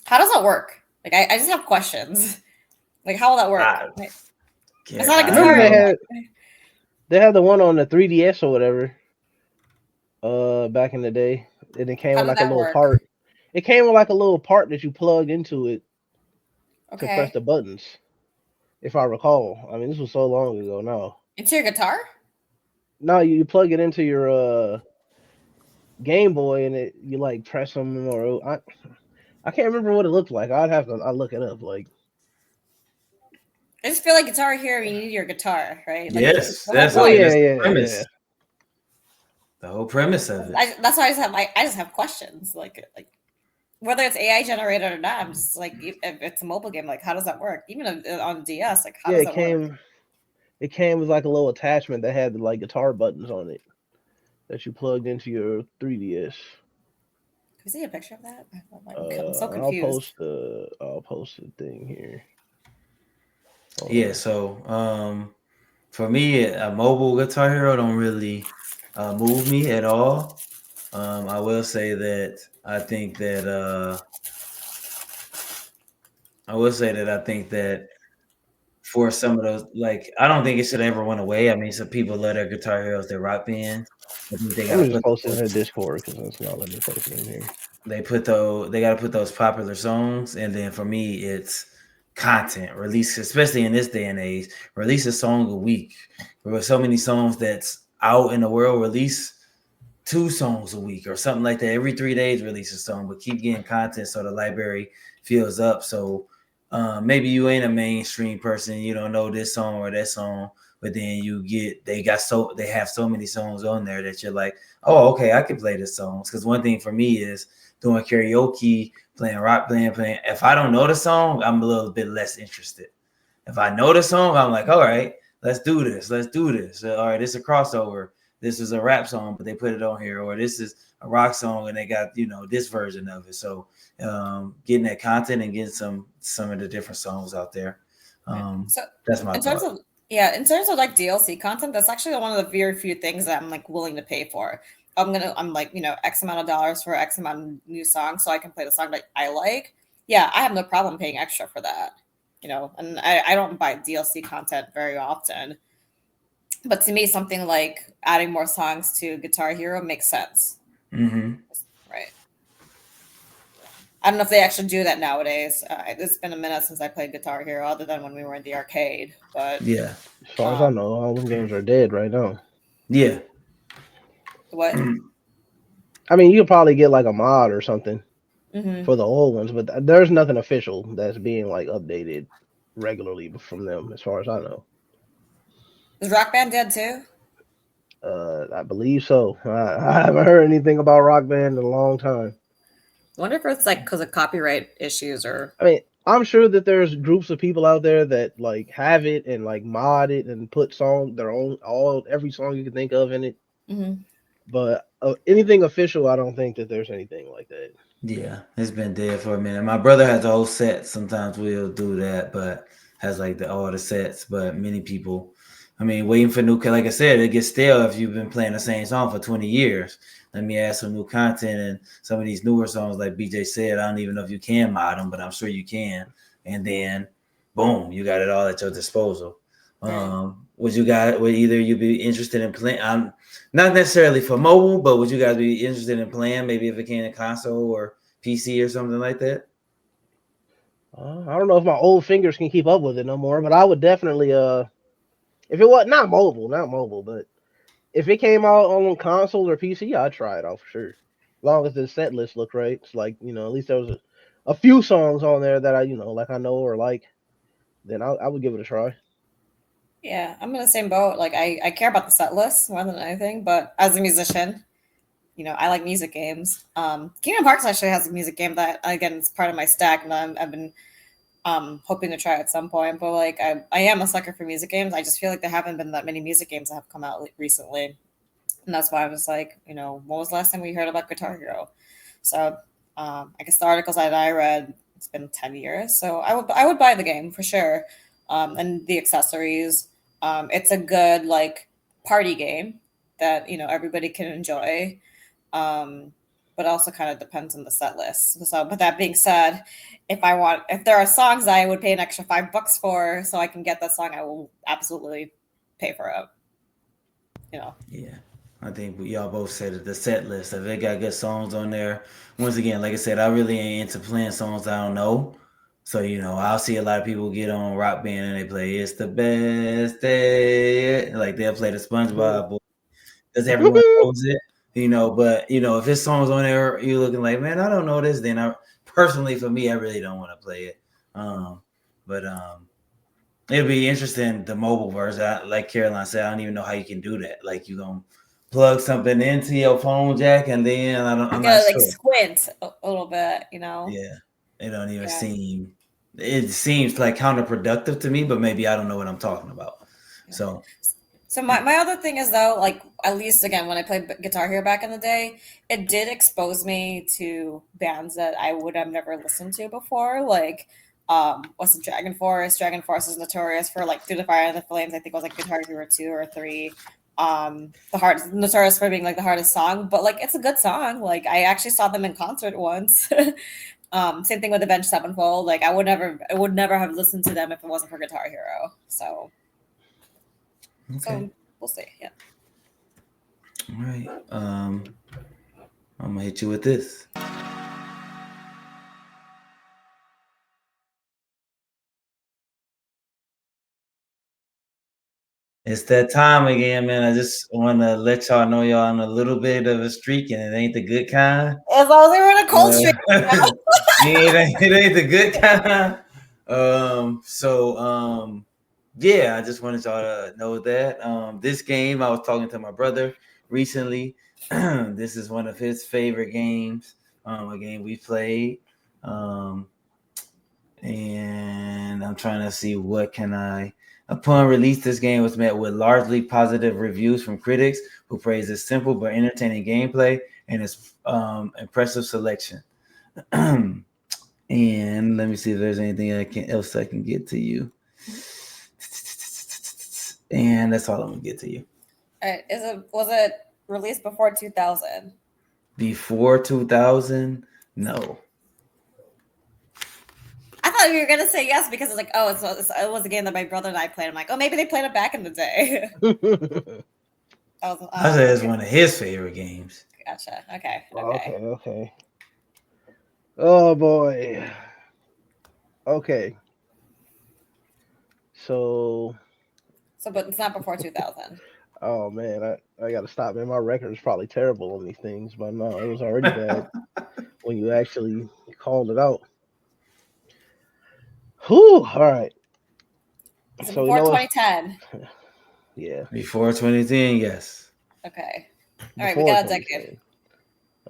How does that work? Like, I just have questions. Like, how will that work? I, It's not a I remember Guitar I they Hero. had they had the one on the 3DS or whatever. Back in the day, and it came How with did like a that little work? part. It came with like a little part that you plug into it to press Okay. the buttons. If I recall, I mean this was so long ago now. Into your guitar? Now you plug it into your Game Boy and it you like press them or I can't remember what it looked like. I look it up. Like I just feel like Guitar Hero, you need your guitar, right? Like, yes, the whole that's oh okay. point. yeah That's the yeah yeah. premise. The whole premise of it. That's why I just have questions. Like whether it's AI generated or not, I'm just like, if it's a mobile game, like, how does that work? Even on DS, like, how Yeah, does that work? it came with like a little attachment that had the like guitar buttons on it that you plugged into your 3DS. Can we see a picture of that? I'm so I'll confused. I'll post the thing here. Hold Yeah, on. so for me, a mobile Guitar Hero don't really move me at all. I will say that I think that I will say that I think that for some of those, like I don't think it should ever went away. I mean, some people love their Guitar Heroes, their rock bands. I think they Let gotta me just put post it in the those, Discord because it's not letting me post it in here. they gotta put those popular songs, and then for me, it's content release, especially in this day and age. Release a song a week. There were so many songs that's out in the world. Release 2 songs a week or something like that. Every 3 days release a song, but keep getting content so the library fills up. So maybe you ain't a mainstream person, you don't know this song or that song, but then they have so many songs on there that you're like, oh, okay, I can play this songs. Because one thing for me is doing karaoke, playing rock, playing. If I don't know the song, I'm a little bit less interested. If I know the song, I'm like, all right, let's do this. Let's do this. All right, this is a crossover. This is a rap song, but they put it on here, or this is a rock song and they got this version of it. So getting that content and getting some of the different songs out there. Right. Um, So, that's my in terms thought. of yeah, in terms of like DLC content, that's actually one of the very few things that I'm like willing to pay for. I'm like, X amount of dollars for X amount of new songs so I can play the song that I like. Yeah, I have no problem paying extra for that. And I don't buy DLC content very often. But to me, something like adding more songs to Guitar Hero makes sense. Mm-hmm. Right. I don't know if they actually do that nowadays. It's been a minute since I played Guitar Hero, other than when we were in the arcade. But Yeah, As far as I um, know, all them games are dead right now. yeah. what? I mean, you could probably get like a mod or something Mm-hmm. for the old ones, but there's nothing official that's being like updated regularly from them, as far as I know. Is Rock Band dead too? I believe so. I haven't heard anything about Rock Band in a long time. I wonder if it's like because of copyright issues or. I mean, I'm sure that there's groups of people out there that like have it and like mod it and put their own every song you can think of in it. Mm-hmm. But anything official, I don't think that there's anything like that. Yeah, it's been dead for a minute. My brother has a whole set. Sometimes we'll do that, but has like all the sets. But many people, I mean, waiting for new. Like I said, it gets stale if you've been playing the same song for 20 years. Let me add some new content and some of these newer songs, like BJ said. I don't even know if you can mod them, but I'm sure you can. And then, boom, you got it all at your disposal. Right. Would either you be interested in playing? Not necessarily for mobile, but would you guys be interested in playing? Maybe if it came to console or PC or something like that? I don't know if my old fingers can keep up with it no more, but I would definitely if it was not mobile, but if it came out on console or PC, I'd try it out for sure. As long as the set list looked right. It's like, at least there was a few songs on there that like I know or like, then I would give it a try. Yeah, I'm in the same boat. Like I care about the set list more than anything, but as a musician, I like music games. Kingdom Hearts actually has a music game that again it's part of my stack, and I've been hoping to try at some point. But like I am a sucker for music games. I just feel like there haven't been that many music games that have come out recently, and that's why I was like, when was the last time we heard about Guitar Hero? So I guess the articles that I read, it's been 10 years. So I would buy the game for sure, and the accessories. It's a good like party game that everybody can enjoy. Um, but also kind of depends on the set list. So, but that being said, if there are songs I would pay an extra $5 for, so I can get that song, I will absolutely pay for it. Yeah. I think y'all both said it. The set list. If it got good songs on there, once again, like I said, I really ain't into playing songs I don't know. So I'll see a lot of people get on Rock Band and they play "It's the Best Day," like they'll play the SpongeBob because everyone knows it. But if his songs on there, you're looking like, man, I don't know this. Then I personally, for me, I really don't want to play it. But it'll be interesting, the mobile version. Like Caroline said, I don't even know how you can do that. Like you gonna plug something into your phone jack, and then I'm You not gotta like sure. squint a little bit. Yeah, it don't even Yeah. seem. It seems like counterproductive to me, but maybe I don't know what I'm talking about. Yeah. So So my other thing is though, like at least again when I played Guitar Hero back in the day, it did expose me to bands that I would have never listened to before. Like what's it, Dragon Force? Dragon Force is notorious for like Through the Fire and the Flames. I think it was like Guitar Hero 2 or 3. The hard notorious for being like the hardest song, but like it's a good song. Like I actually saw them in concert once. Same thing with Avenged Sevenfold. Like I would never have listened to them if it wasn't for Guitar Hero. So okay, we'll see. Yeah. all right. I'm gonna hit you with this. It's that time again, man. I just want to let y'all know y'all on a little bit of a streak, and it ain't the good kind. As long as we were in a cold streak. It ain't the good kind. Yeah, I just wanted y'all to know that. This game, I was talking to my brother recently. This is one of his favorite games. A game we played. And I'm trying to see what can I. Upon release, this game was met with largely positive reviews from critics who praised its simple but entertaining gameplay and its impressive selection. And let me see if there's anything else I can get to you. And that's all I'm gonna get to you. Was it released before 2000? Before 2000, no. I thought you were gonna say yes because it's like, it was a game that my brother and I played. I'm like, oh, maybe they played it back in the day. I said it's one of his favorite games. Gotcha. Okay. Okay. Oh boy. Okay. So, but it's not before 2000. oh man, I gotta stop, man. My record is probably terrible on these things, but no, it was already bad when you actually called it out. Whew, all right. So So before 2010. Yeah. Before 2010, yes. Okay. All right, we Before got a decade.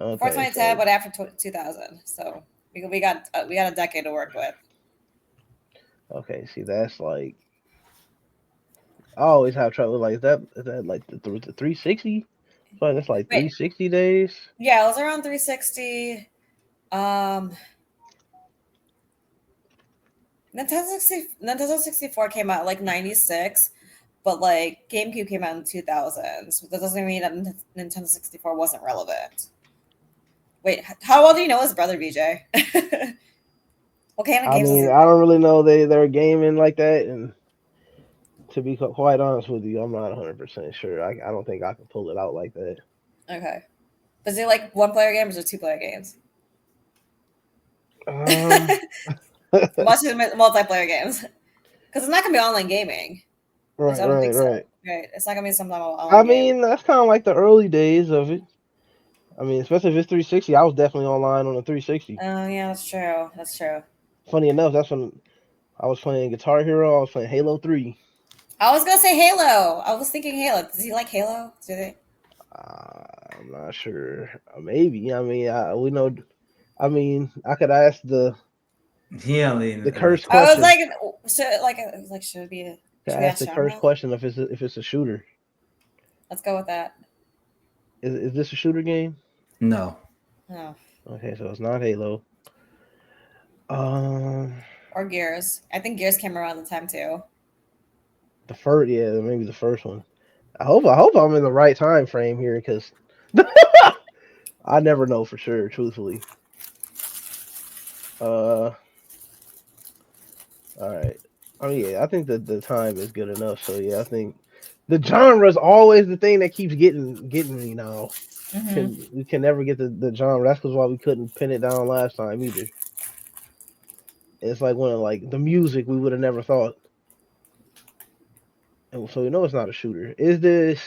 Okay, Before 2010, but after 2000. So we got a decade to work with. Okay, see that's like I always have trouble. Like is that like the 360? So that's like Wait. 360 days. Yeah, it was around 360. Nintendo 64 came out like 96, but like GameCube came out in 2000. So that doesn't mean that Nintendo 64 wasn't relevant. Wait, how old do you know his brother, BJ? What kind of I games mean, I don't really know they're gaming like that, and to be quite honest with you, I'm not 100% sure. I don't think I can pull it out like that. Okay. Is it like one player games or two player games? Much multiplayer games. Because it's not going to be online gaming. Right. Right. It's not going to be some online I game. mean, that's kind of like the early days of it. I mean, especially if it's 360, I was definitely online on the 360. Oh, yeah, that's true. Funny enough, that's when I was playing Guitar Hero. I was playing Halo 3. I was going to say Halo. I was thinking Halo. Does he like Halo? Do they? I'm not sure. Maybe. I mean, we know. I mean, I could ask He only the like curse I was question. like, so like Could should we ask ask the curse genre? question if it's a shooter. Let's go with that. Is this a shooter game? no. No. Okay, so it's not Halo. Um, Or Gears. I think Gears came around the time too. the first, yeah, maybe the first one. I hope I'm in the right time frame here because I never know for sure, truthfully. Uh, all right. Oh yeah, I think that the time is good enough. So yeah, I think the genre is always the thing that keeps getting me now. Hmm. We can never get the genre. That's because why we couldn't pin it down last time either. It's like one of like the music we would have never thought. And so we know it's not a shooter. Is this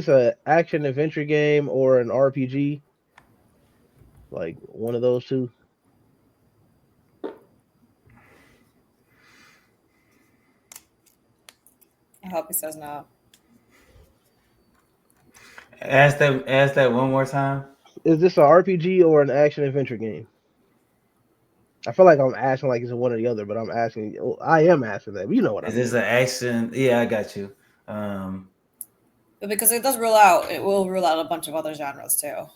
a action adventure game or an RPG? Like one of those two? I hope he says no. Ask that one more time. Is this an RPG or an action adventure game? I feel like I'm asking like it's one or the other, but I'm asking. I am asking that. But you know what I Is this mean. an action? Yeah, I got you. Um, But because it will rule out a bunch of other genres too.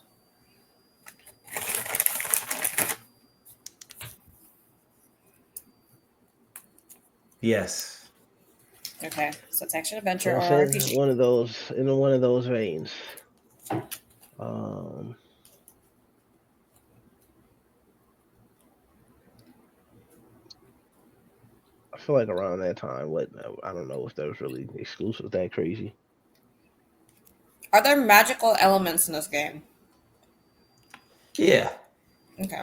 yes. Okay, so it's action So adventure I or said RPG. one of those in one of those veins. Um, I feel like around that time, what I don't know if that was really exclusive that crazy. Are there magical elements in this game? Yeah. Okay,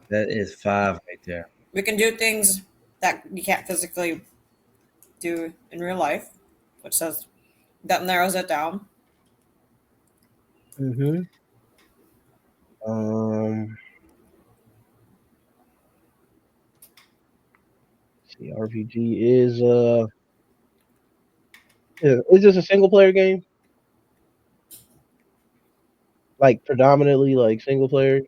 That is 5 right there. we can do things that you can't physically do in real life, which says that narrows it down. Mm-hmm. Um, see, RPG is this a single player game? Like predominantly like single player?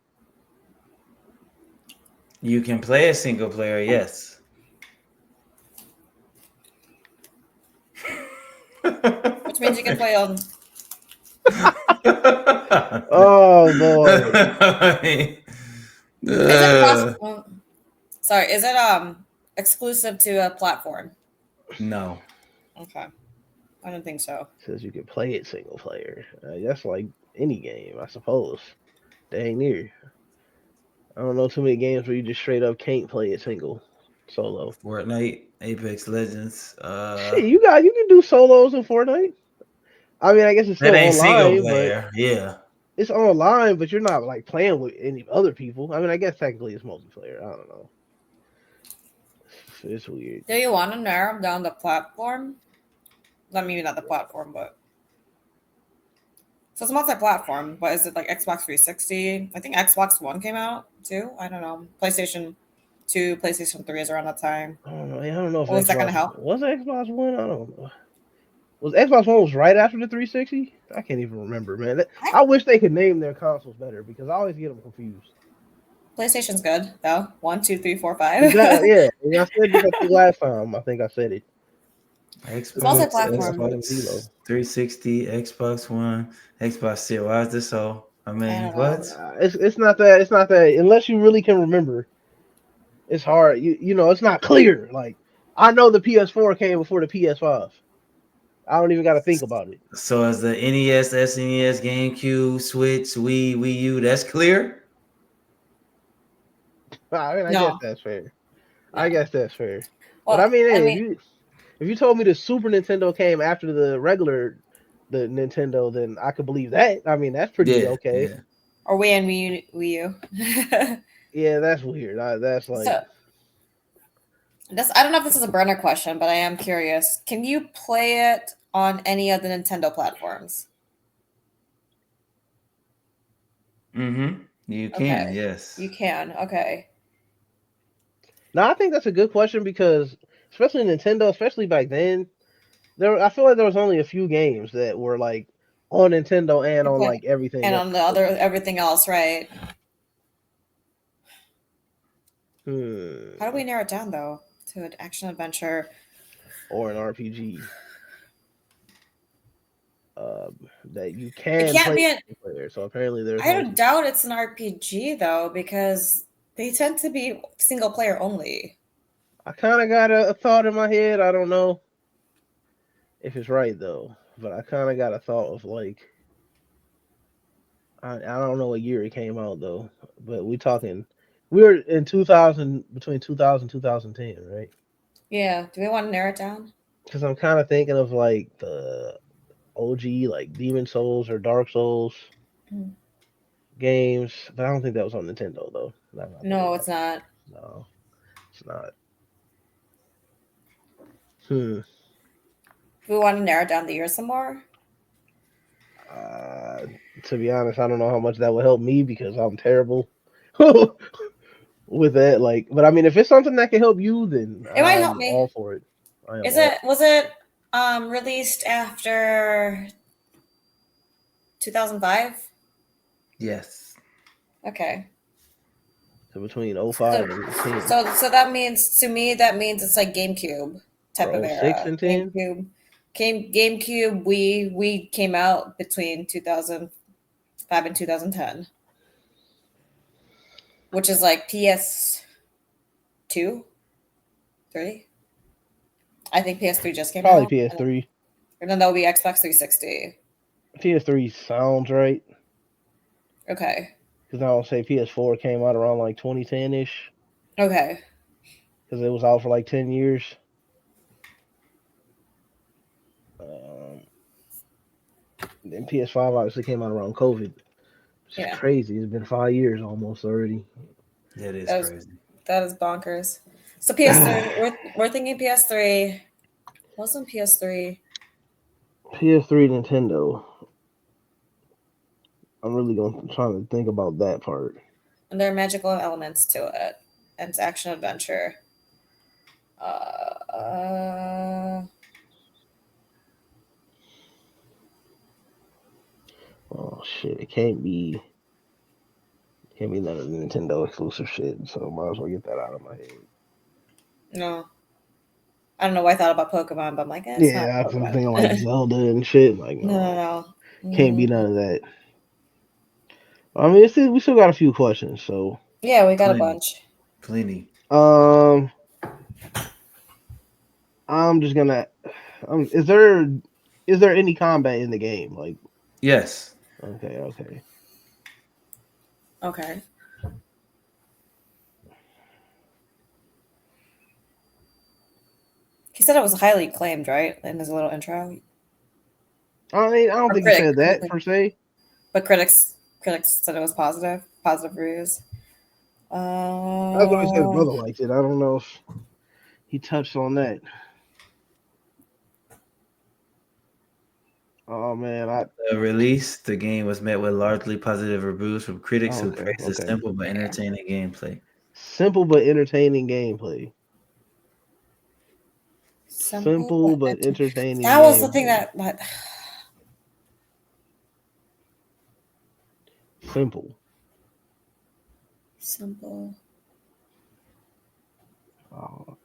You can play a single player, yes. Which means you can play on. Oh boy. I mean, Is it cross? Sorry, is it exclusive to a platform? no. Okay, I don't think so. Says you can play it single player. That's like any game, I suppose. Dang near. I don't know too many games where you just straight up can't play it single solo. Fortnite, Apex Legends. Shit, you can do solos in Fortnite. I mean, I guess it's That still ain't single online, but player. Yeah. it's online, but you're not like playing with any other people. I mean, I guess technically it's multiplayer. I don't know. It's weird. Do you want to narrow down the platform? Not maybe not the platform, but so it's multi-platform. But is it like Xbox 360? I think Xbox One came out too. I don't know. PlayStation 2, PlayStation 3 is around that time. I don't know. I don't know if Well, is that gonna Xbox help? was Xbox One. I don't know. Was Xbox One was right after the 360? I can't even remember, man. I wish they could name their consoles better because I always get them confused. PlayStation's good though. 1, 2, 3, 4, 5. Exactly. Yeah. And I said this I think last time. I think I said it. It's Xbox, I think I said multi-platform. it with Halo. 360, Xbox One, Xbox Series. Why is this so? I I mean, don't know. what? It's not that unless you really can remember. It's hard. It's not clear. Like I know the PS4 came before the PS5. I don't even got to think about it. So as the NES, SNES, GameCube, Switch, Wii U, that's clear? I mean, I guess No, that's fair. I no. guess that's fair. But I Well, mean, I hey, if mean, you told me the Super Nintendo came after the Nintendo, then I could believe that. I mean, that's pretty Yeah, okay. yeah. or Wii and Wii U. Yeah, that's weird. That's like So this, I don't know if this is a burner question, but I am curious. Can you play it on any of the Nintendo platforms? Mm-hmm. You can, Okay, yes. you can. Okay. no. I think that's a good question because especially Nintendo, especially back then, I feel like there was only a few games that were like on Nintendo and on Okay. like everything And else. on the other everything else, right? How do we Hmm. narrow it down though to an action adventure? Or an RPG. That you It can can't play be an. player. So apparently there's I no. don't doubt it's an RPG though because they tend to be single player only. I kind of got a thought in my head. I don't know if it's right though, but I kind of got a thought of like I don't know what year it came out though, but we were in 2000 between 2000 2010, right? Yeah. Do we want to narrow it down? Because I'm kind of thinking of like the OG like Demon Souls or Dark Souls Mm. games, but I don't think that was on Nintendo though. Now that I think No, about it's not. it, no, it's not. Hmm. Do we want to narrow down the year some more? Uh, to be honest, I don't know how much that would help me because I'm terrible with that. Like, but I mean, if it's something that can help you, then It might help I'm me. all for it. I am Is all it was it released after 2005? Yes. Okay. so between So, '05 and 10 so that means to me that means it's like GameCube type of or '06 era. and 10. GameCube we came out between 2005 and 2010, which is like PS2, 3. I think PS3 just came Probably out, PS3. and then that'll be Xbox 360. PS3 sounds right Okay. because I don't say PS4 came out around like 2010 ish Okay. because it was out for like 10 years. Um, then PS5 obviously came out around COVID, which is Yeah. crazy. It's been 5 years almost already. That is That was crazy. that is bonkers. So PS3, we're thinking PS3. Wasn't PS3? PS3 Nintendo. I'm really going to try to think about that part. And there are magical elements to it, and it's action adventure. Uh, Oh shit! Can't be none of the Nintendo exclusive shit. So might as well get that out of my head. no, I don't know why I thought about Pokemon, but I'm like, it's not Yeah, I'm Pokemon. thinking like Zelda and shit. Like No, no, no, no. can't be Mm. none of that. I mean, we still got a few questions. So Yeah, we got a Plenty. bunch. Plenty. um, I'm just gonna. Is there any combat in the game? Like Yes. okay. Okay. He said it was highly acclaimed, right? In his little intro, I mean, I don't or think he said that per se. but critics said it was positive reviews. That's what he said. His Uh, brother liked it. I don't know if he touched on that. Oh man, The release, the game was met with largely positive reviews from critics who praised the okay. simple but yeah, entertaining gameplay. Simple but entertaining gameplay. simple Simple but but entertaining that was the thing gameplay. that Simple. simple. Oh,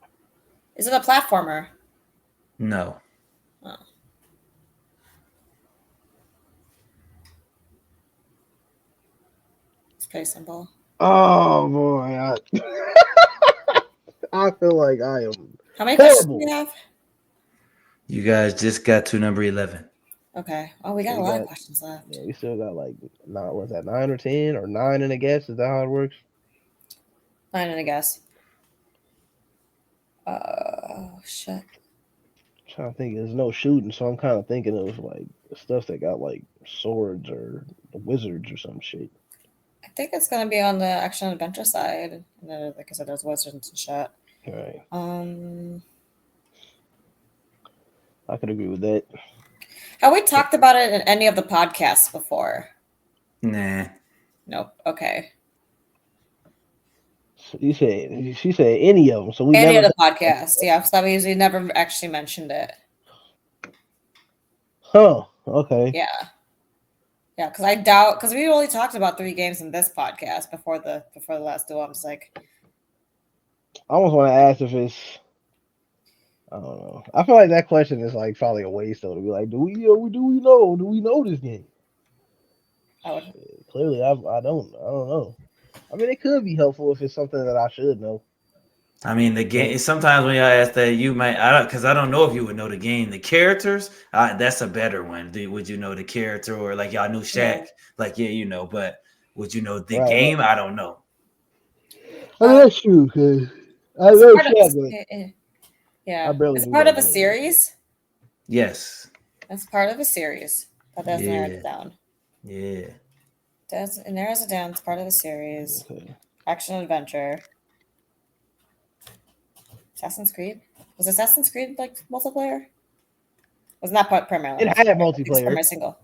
Is it a platformer? No. Oh, it's pretty simple. oh boy, I feel like I am How many questions do we terrible. have? You guys just got to number 11. Okay. Oh, we So got a we lot of got questions left. we still got like nine. Was that 9 or 10 or 9 and a guess? Is that how it works? 9 and a guess. Shit. Trying to think. There's no shooting, so I'm kind of thinking of like stuff that got like swords or wizards or some shit. I think it's gonna be on the action adventure side. And then, like I said, there's wizards and shit. All right, Um, I could agree with that. have we talked about it in any of the podcasts before? Nah. Nope. Okay. So she said any of them, so we Any never of the said podcasts, yeah. So that means we never actually mentioned it. Huh. Okay. Yeah. Yeah, because I doubt because we only talked about 3 games in this podcast before the last duel. I'm just like, I almost want to ask if it's. I don't know. I feel like that question is like probably a waste though to be like, do we know this game? I would. Shit, clearly, I don't know. I mean, it could be helpful if it's something that I should know. I mean, the game. But Sometimes when y'all ask that, you might. I don't because I don't know if you would know the game. The characters, that's a better one. Would you know the character or like y'all knew Yeah. Shaq? Like yeah, you know. But would you know the right, right. game? I don't know. I mean, that's true because I It's a know part of. Shaq, but I Yeah, barely it's knew part that of a game. series. Yes. It's part of a series. That does narrow Yeah. it down. Yeah. It narrows it down. It's part of a series. Okay. Action adventure. Assassin's Creed. Was Assassin's Creed like multiplayer? Was not primarily It had multiplayer. I think it's multiplayer. primarily single.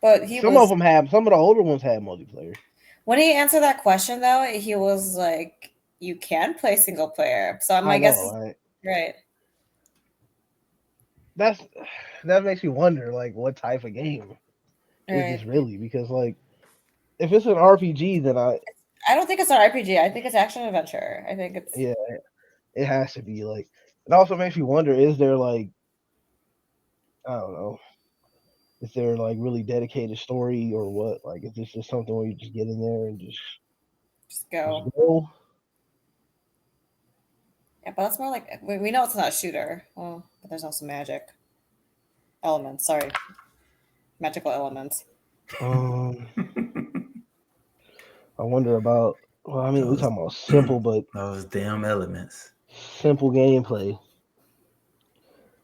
But he Some of was them have. Some of the older ones had multiplayer. when he answered that question though, he was like, "You can play single player." So I my guess know. is Right. right. That's that makes you wonder, like, what type of game is this Right. really? Because, like, if it's an RPG, then I don't think it's an RPG. I think it's action adventure. I think it's yeah, it has to be like. It also makes you wonder: is there like, I don't know, is there like really dedicated story or what? Like, is this just something where you just get in there and just just go. go? Yeah, but that's more like we know it's not a shooter. Well, but there's also magic elements. Sorry, magical elements. Um, I wonder about. Well, I mean, we those, talking about simple, but those damn elements. simple gameplay.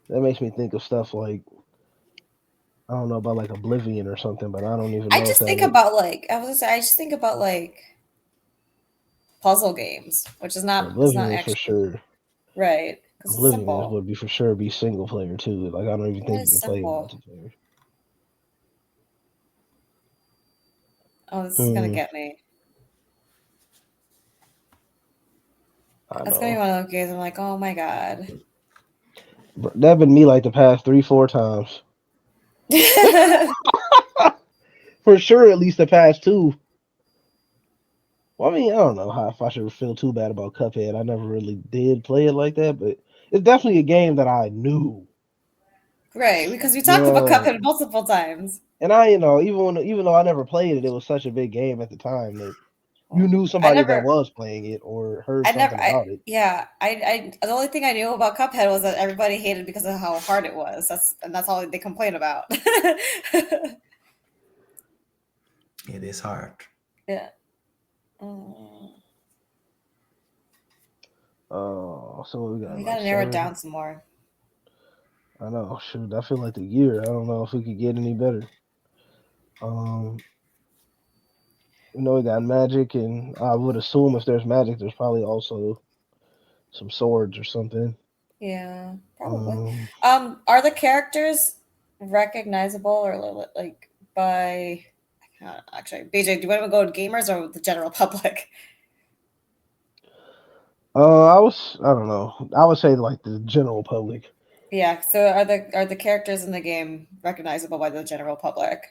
That makes me think of stuff like I don't know about like Oblivion or something, but I don't even I know if just that think is about like I was gonna say I just think about like puzzle games, which is not Oblivion is for actually sure. right because it's Oblivion is simple. would be for sure be single player too. Like I don't even It think you is can play it simple. multiplayer. Oh, this is gonna Hmm, get me. I That's gonna be know. one of those games. I'm like, oh my god. That been me like the past 3, 4 times. For sure, at least the past two. Well, I mean, I don't know how if I should feel too bad about Cuphead. I never really did play it like that, but it's definitely a game that I knew. Right, because we You talked about know, Cuphead multiple times. and I, even though I never played it, it was such a big game at the time that you Well, knew I somebody that never, was playing it or heard something about it. yeah, the only thing I knew about Cuphead was that everybody hated because of how hard it was. That's all they complain about. It is hard. Yeah. Mm. Oh, so we got We like gotta narrow it 7. down some more. I know. Shoot, I feel like the year. I don't know if we could get any better. Um, we got magic, and I would assume if there's magic, there's probably also some swords or something. Yeah, probably. Um, Are the characters recognizable or like by? Actually, BJ, do you want to go with gamers or the general public? I don't know. I would say like the general public. Yeah. So are the characters in the game recognizable by the general public?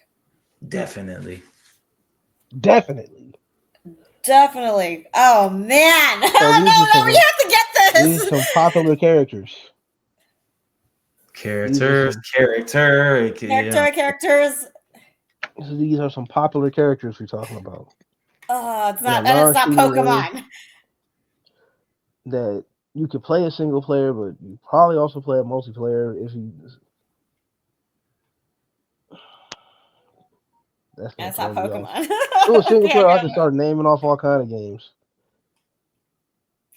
Definitely. Definitely. Definitely. Oh man! So Oh no! We have to get these are this. some popular characters. These are Characters, some character. Yeah. Characters. these are some popular characters we're talking about. It's In a not, and it's not non-shooter game Pokemon. that you could play a single player, but you probably also play a multiplayer if you. That's And gonna it's not throw me off. Pokemon. If it was single Yeah, player, I go. could start naming off all kind of games.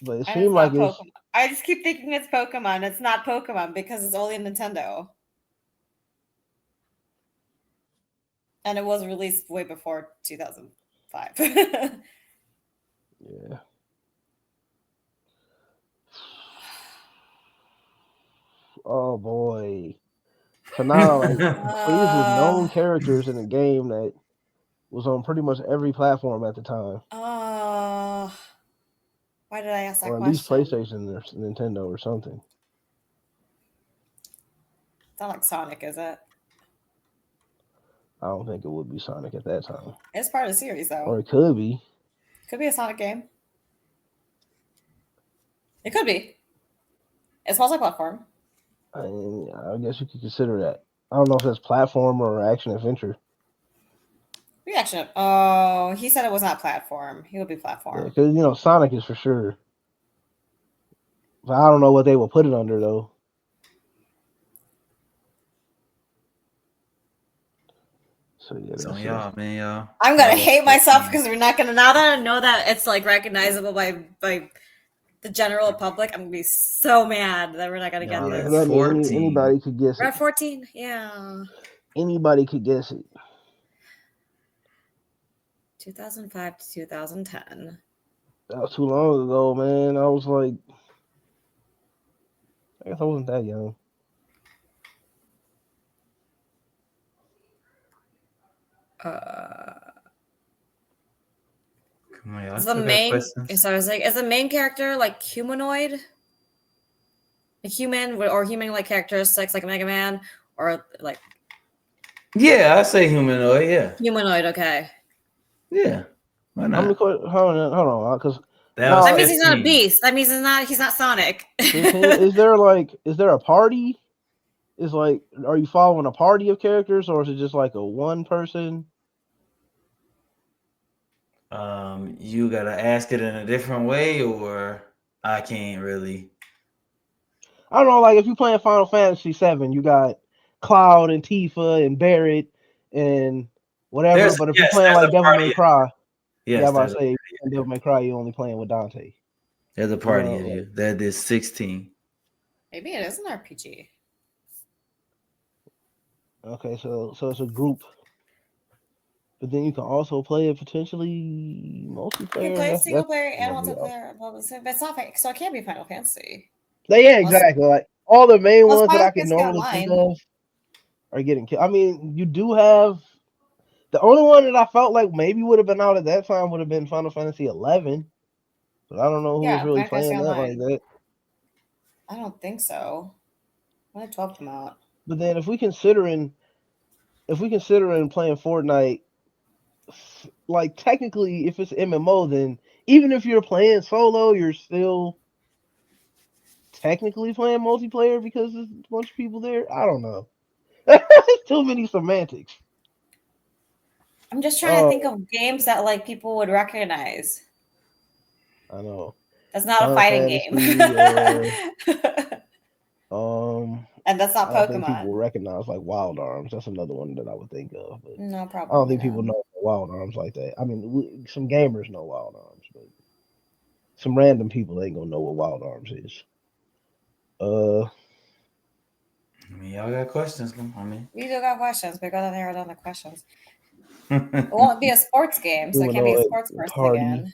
But it And it's seemed like not it's Pokemon. I just keep thinking it's Pokemon. It's not Pokemon because it's only Nintendo. And it was released way before 2005. yeah. Oh boy. So now like so these were known uh, characters in a game that was on pretty much every platform at the time. uh, why did I ask that Or at least question? PlayStation or Nintendo or something. It's not like Sonic, is it? I don't think it would be Sonic at that time, It's part of the series though. or it could be. Could be a Sonic game. It could be. It's multi-platform. I guess you could consider that. I don't know if that's platform or action adventure. Reaction. Oh, he said it was not platform. He would be Yeah, platform. because Sonic is for sure. But I don't know what they will put it under though. So yeah, So that's y'all, man, y'all. I'm gonna Y'all hate myself got- because we're not gonna now that I know that it's like recognizable by the general public. I'm gonna be so mad that we're not gonna get Y'all yeah. at this. I mean, 14. anybody could guess We're it. at 14. Yeah. Anybody could guess it. 2005 to 2010. That was too long ago, man. I was like, I guess I wasn't that young. Come on, y'all. I Is the still got main questions. so I was like, is the main character like humanoid? Like human or human like characteristics like Mega Man or like Yeah, I say humanoid. Yeah, humanoid, okay. yeah. Why How many not? questions? Hold on, because That was That now means he's not a 15. beast. That means he's not Sonic. 15. Is there a party? Is like, are you following a party of characters, or is it just like a one person? You gotta ask it in a different way, or I can't really. I don't know. Like if you playing Final Fantasy VII, you got Cloud and Tifa and Barrett and whatever. But if you're playing There's like a Devil May party. Cry, yeah, Yes, I'm about to say Devil May Cry, you only playing with Dante. there's a You party know, of like you. That is 16. Maybe it is an RPG. okay, so it's a group, but then you can also play it potentially You can multiplayer, and play that's single player and gonna be awesome. multiplayer, but it's not so it can't be Final Fantasy. Yeah, Unless, exactly. Like all the main unless ones that Final I can Fantasy normally think Online. of are getting killed. I mean, you do have the only one that I felt like maybe would have been out at that time would have been Final Fantasy 11, but I don't know who was Yeah, really Final Fantasy playing that like Online. that. I don't think so. When did 12 come out? But then if we considering playing Fortnite, like technically if it's MMO, then even if you're playing solo, you're still technically playing multiplayer because there's a bunch of people there. I don't know. Too many semantics. I'm just trying to think Oh, of games that like people would recognize. I know. That's not a Final fighting game. Fantasy. And that's not I don't think people Pokemon. will recognize like Wild Arms. That's another one that I would think of, but No, I don't probably think not. people know Wild Arms like that. I mean, some gamers know Wild Arms, but some random people ain't gonna know what Wild Arms is. I mean, y'all got questions. Come on, man. We do got questions. We're gonna narrow down the questions. It won't be a sports game, so you it can't be know, a a sports person party. again.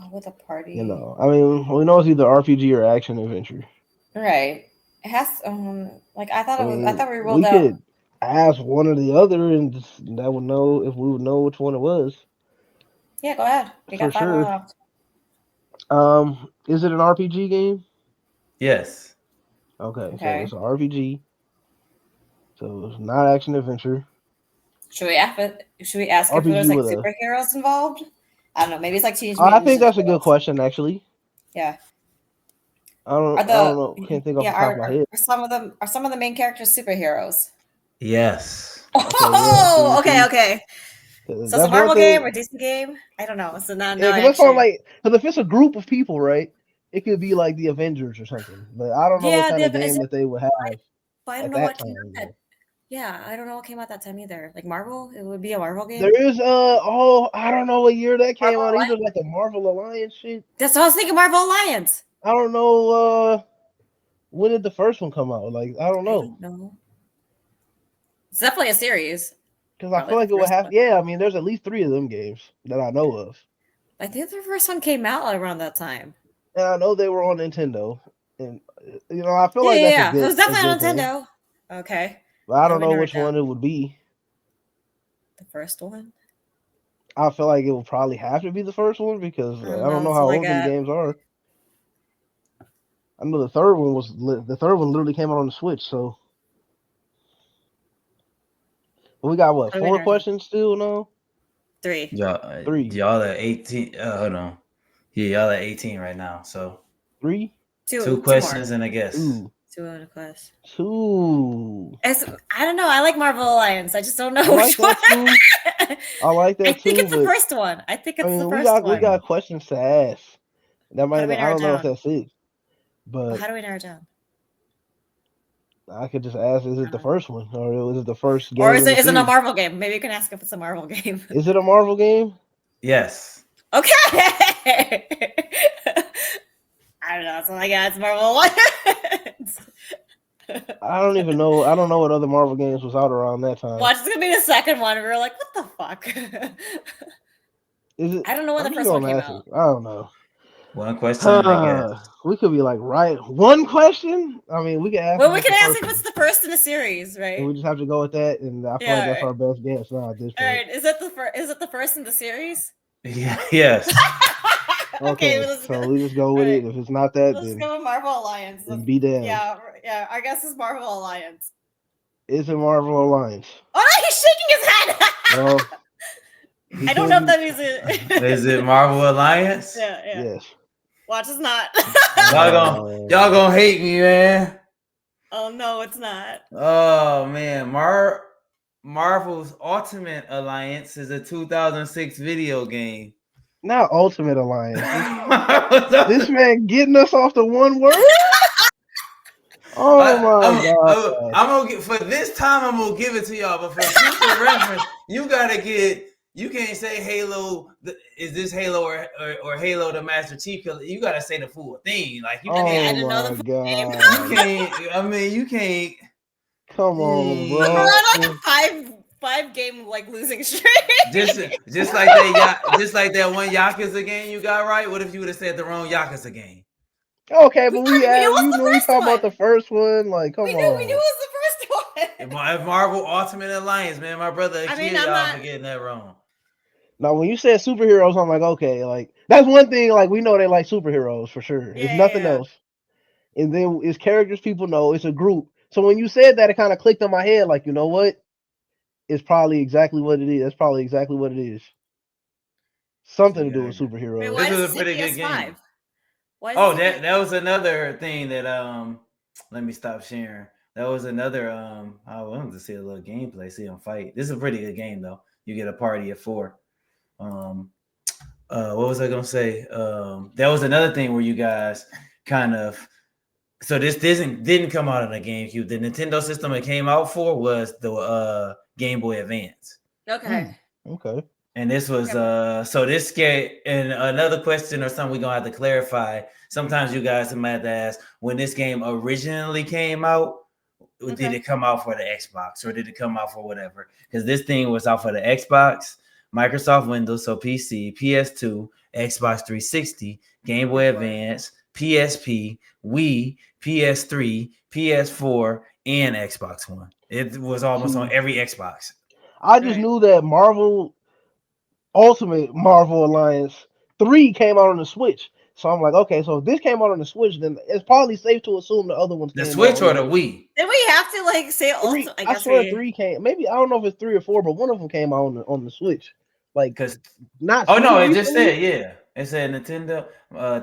Oh, with a You party. know, I mean, we know it's either RPG or action adventure. Right. It has like I thought I it was I mean, thought we ruled we out. could ask one or the other, and that would know if we would know which one it was Yeah, go ahead. We for got 5 more sure. left. Is it an RPG game? Yes. Okay, so Okay. it's an RPG. So it's not action adventure. Should we ask if there's RPG like with a. superheroes involved? I don't know. Maybe it's like Teenage I Mutant think Ninja that's a good Turtles. question, actually. Yeah. I don't. Are I don't the know. Can't think off the yeah top of my head. are some of the main characters superheroes? Yes. Okay, yeah. Oh, okay, See, okay. So it's a that's one Marvel game thing. or DC game? I don't know. So now, Yeah, I because that's all actually, like. Because if it's a group of people, right, it could be like the Avengers or something. But I don't know what yeah, kind of is game it, that they would have but I don't at know that what came time. out that. Though. Yeah, I don't know what came out that time either. Like Marvel, it would be a Marvel game. There is I don't know what year that came Marvel out either. Alliance. Like a Marvel Alliance shit. That's what I was thinking. Marvel Alliance. I don't know. When did the first one come out? Like I don't I know. don't know. It's definitely a series. Because I Probably feel the like it would first have. one. Yeah, I mean, there's at least 3 of them games that I know of. I think the first one came out around that time. And I know they were on Nintendo, and I feel Yeah, like yeah, that's a yeah. It good was a definitely good on thing. Nintendo. Okay. But I How do don't we know narrow it which one down? it would be. The first one? I feel like it would probably have to be the first one because I I don't don't know. know That's how all I old them got. games are. I know the third one literally came out on the Switch, so We got what? How do we 4 narrow it down? questions still? No, 3. Y'all, 3, y'all at 18. Hold on. Yeah, y'all at 18 right now. So 3, 2 Two more. questions and a guess. 2, 2 in a class. 2. I don't know. I like Marvel Alliance. I just don't know I like which one. that too. I like I that think too. it's the But first one. I think I it's the mean, we first got one. questions to ask. That How might do we not, I narrow it don't know if down? that's it, Well, but how do we narrow it down? I could just ask: Is it the first one, or is it the first game? Or is in the it a series? Marvel game? Maybe you can ask if it's a Marvel game. Is it a Marvel game? Yes. Okay. I don't know. That's all I got. It's Marvel Alliance. I don't even know. I don't know what other Marvel games was out around that time. Watch, it's gonna be the second one. We were like, what the fuck? Is it? I don't know when I'm the just first one gonna came ask out. it. I don't know. One question and a guess. We could be like right one question. I mean, we can ask. Well, if we it's can the ask first if it's one, the first in the series, and right? we just have to go with that. And I feel Yeah, like that's right. our best guess now at this All point. right. Is it the first in the series? Yeah. Yes. Okay, let's so go. we just go with All it. right. If it's not that, Let's then go with Marvel Alliance. be damned. Yeah. I guess it's Marvel Alliance. It's a Marvel Alliance. Oh no, he's shaking his head. Well, I don't know if that means it. Is it Marvel Alliance? Yeah. Yes. Watch, it's not. Y'all gonna hate me, man. Oh no, it's not. Oh man, Marvel's Ultimate Alliance is a 2006 video game. Not Ultimate Alliance. This man getting us off the one word. Oh my god! I'm gonna get for this time. I'm gonna give it to y'all, but for future reference, you gotta get. You can't say Halo. Is this Halo or Halo the Master Chief Killer? You gotta say the full thing. Like you Oh can't. I didn't know the my full name. god! You can't. I mean, you can't. Come on, Mm. We're bro. on like a five game like losing streak. Just like that, just like that one Yakuza game you got right. What if you would have said the wrong Yakuza game? Okay, but we knew it was the we first talking about one. the first one. Like, come We on. knew it was the first one. Marvel Ultimate Alliance, man. My brother accused y'all for getting that wrong. Now, when you said superheroes, I'm like, okay, like that's one thing. Like we know they like superheroes for sure. It's nothing else. And then it's characters people know. It's a group. So when you said that, it kind of clicked in my head. Like, you know what? It's probably exactly what it is. That's probably exactly what it is. Something to do with superheroes. Wait, why This does was it a pretty say good game. PS5? Why Oh, does it say that was another thing that let me stop sharing. That was another I wanted to see a little gameplay, see them fight. This is a pretty good game though. You get a party of 4. What was I gonna say? That was another thing where you guys kind of so this didn't come out on the GameCube. The Nintendo system it came out for was the Game Boy Advance. Okay. Okay. And this was so this game and another question or something we're gonna have to clarify. Sometimes you guys might have to ask when this game originally came out, did it come out for the Xbox or did it come out for whatever? Because this thing was out for the Xbox, Microsoft Windows, so PC, PS2, Xbox 360, Game Boy Advance, PSP, Wii, PS3, PS4, and Xbox One. It was almost on every Xbox. I just knew that Ultimate Marvel Alliance 3 came out on the Switch. So I'm like, okay, so if this came out on the Switch, then it's probably safe to assume the other ones The came Switch out. or the Wii? Did we have to like say also? I swear 3 came. Maybe I don't know if it's 3 or 4, but one of them came out on the Switch. Like, because not. Oh no, it recently. just said It said Nintendo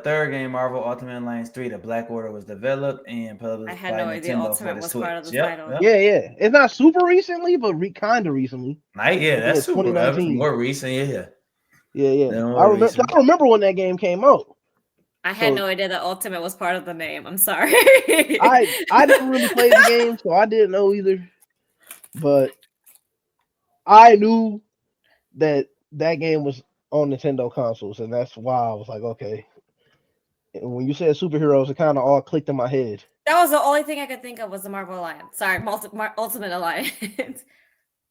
third game Marvel Ultimate Alliance 3. The Black Order was developed and published I had by no idea Nintendo Ultimate for the was Switch. part of the title. Yeah. It's not super recently, but kind of recently. That's super. 2019. More recent, Yeah. I remember when that game came out. I had no idea that Ultimate was part of the name. I'm sorry. I never really played the game, so I didn't know either. But I knew that game was on Nintendo consoles, and that's why I was like, okay. And when you said superheroes, it kind of all clicked in my head. That was the only thing I could think of was the Marvel Alliance. Sorry, Ultimate Alliance.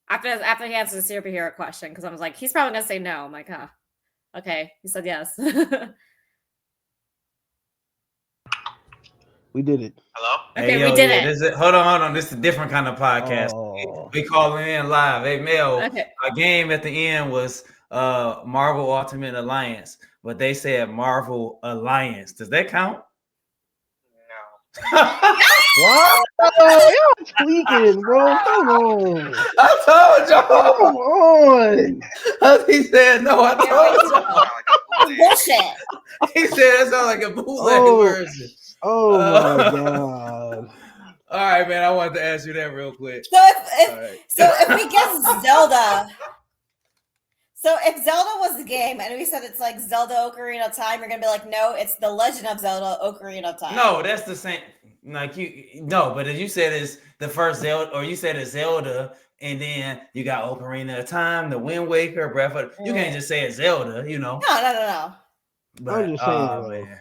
after he answered the superhero question, because I was like, he's probably gonna say no. I'm like, huh. Okay, he said yes. We did it. Hello? Okay, we did it. Hold on. This is a different kind of podcast. We calling in live. Hey, Mel, our game at the end was Marvel Ultimate Alliance, but they said Marvel Alliance. Does that count? What? Oh, y'all tweaking, bro. Come on. I told Come y'all. on. He said no. I You're way too told y'all. bullshit. He said that sounds like a bootleg Oh, version. oh my God. All right, man. I wanted to ask you that real quick. So if All right. so if we get Zelda, so if Zelda was the game and we said it's like Zelda Ocarina of Time, you're gonna be like, no, it's the Legend of Zelda Ocarina of Time. No, that's the same. Like but if you said it's the first Zelda, or you said it's Zelda, and then you got Ocarina of Time, the Wind Waker, Breath of. You can't just say it's Zelda, No. But, I'm just saying, though. man.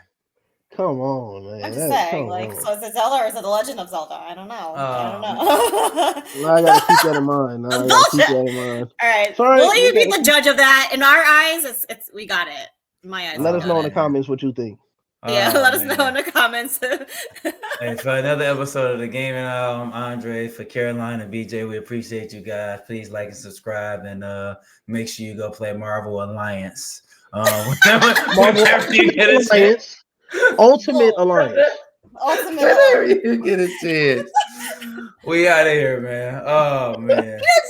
Come on, man. I'm just saying, like, so is it Zelda or is it the Legend of Zelda? I don't know. Now I gotta keep that in mind. Now I gotta keep that in mind. All right, Sorry, we'll leave you be the judge of that. In our eyes, it's we got it. In my eyes, let us know in the comments what you think. Yeah, let us know in the comments. Hey, for another episode of the Gaming Andre, for Caroline and BJ, we appreciate you guys. Please like and subscribe, and make sure you go play Marvel Alliance. Whenever you get a chance. Ultimate Alliance. Whenever you get a chance. We out of here, man. Oh man.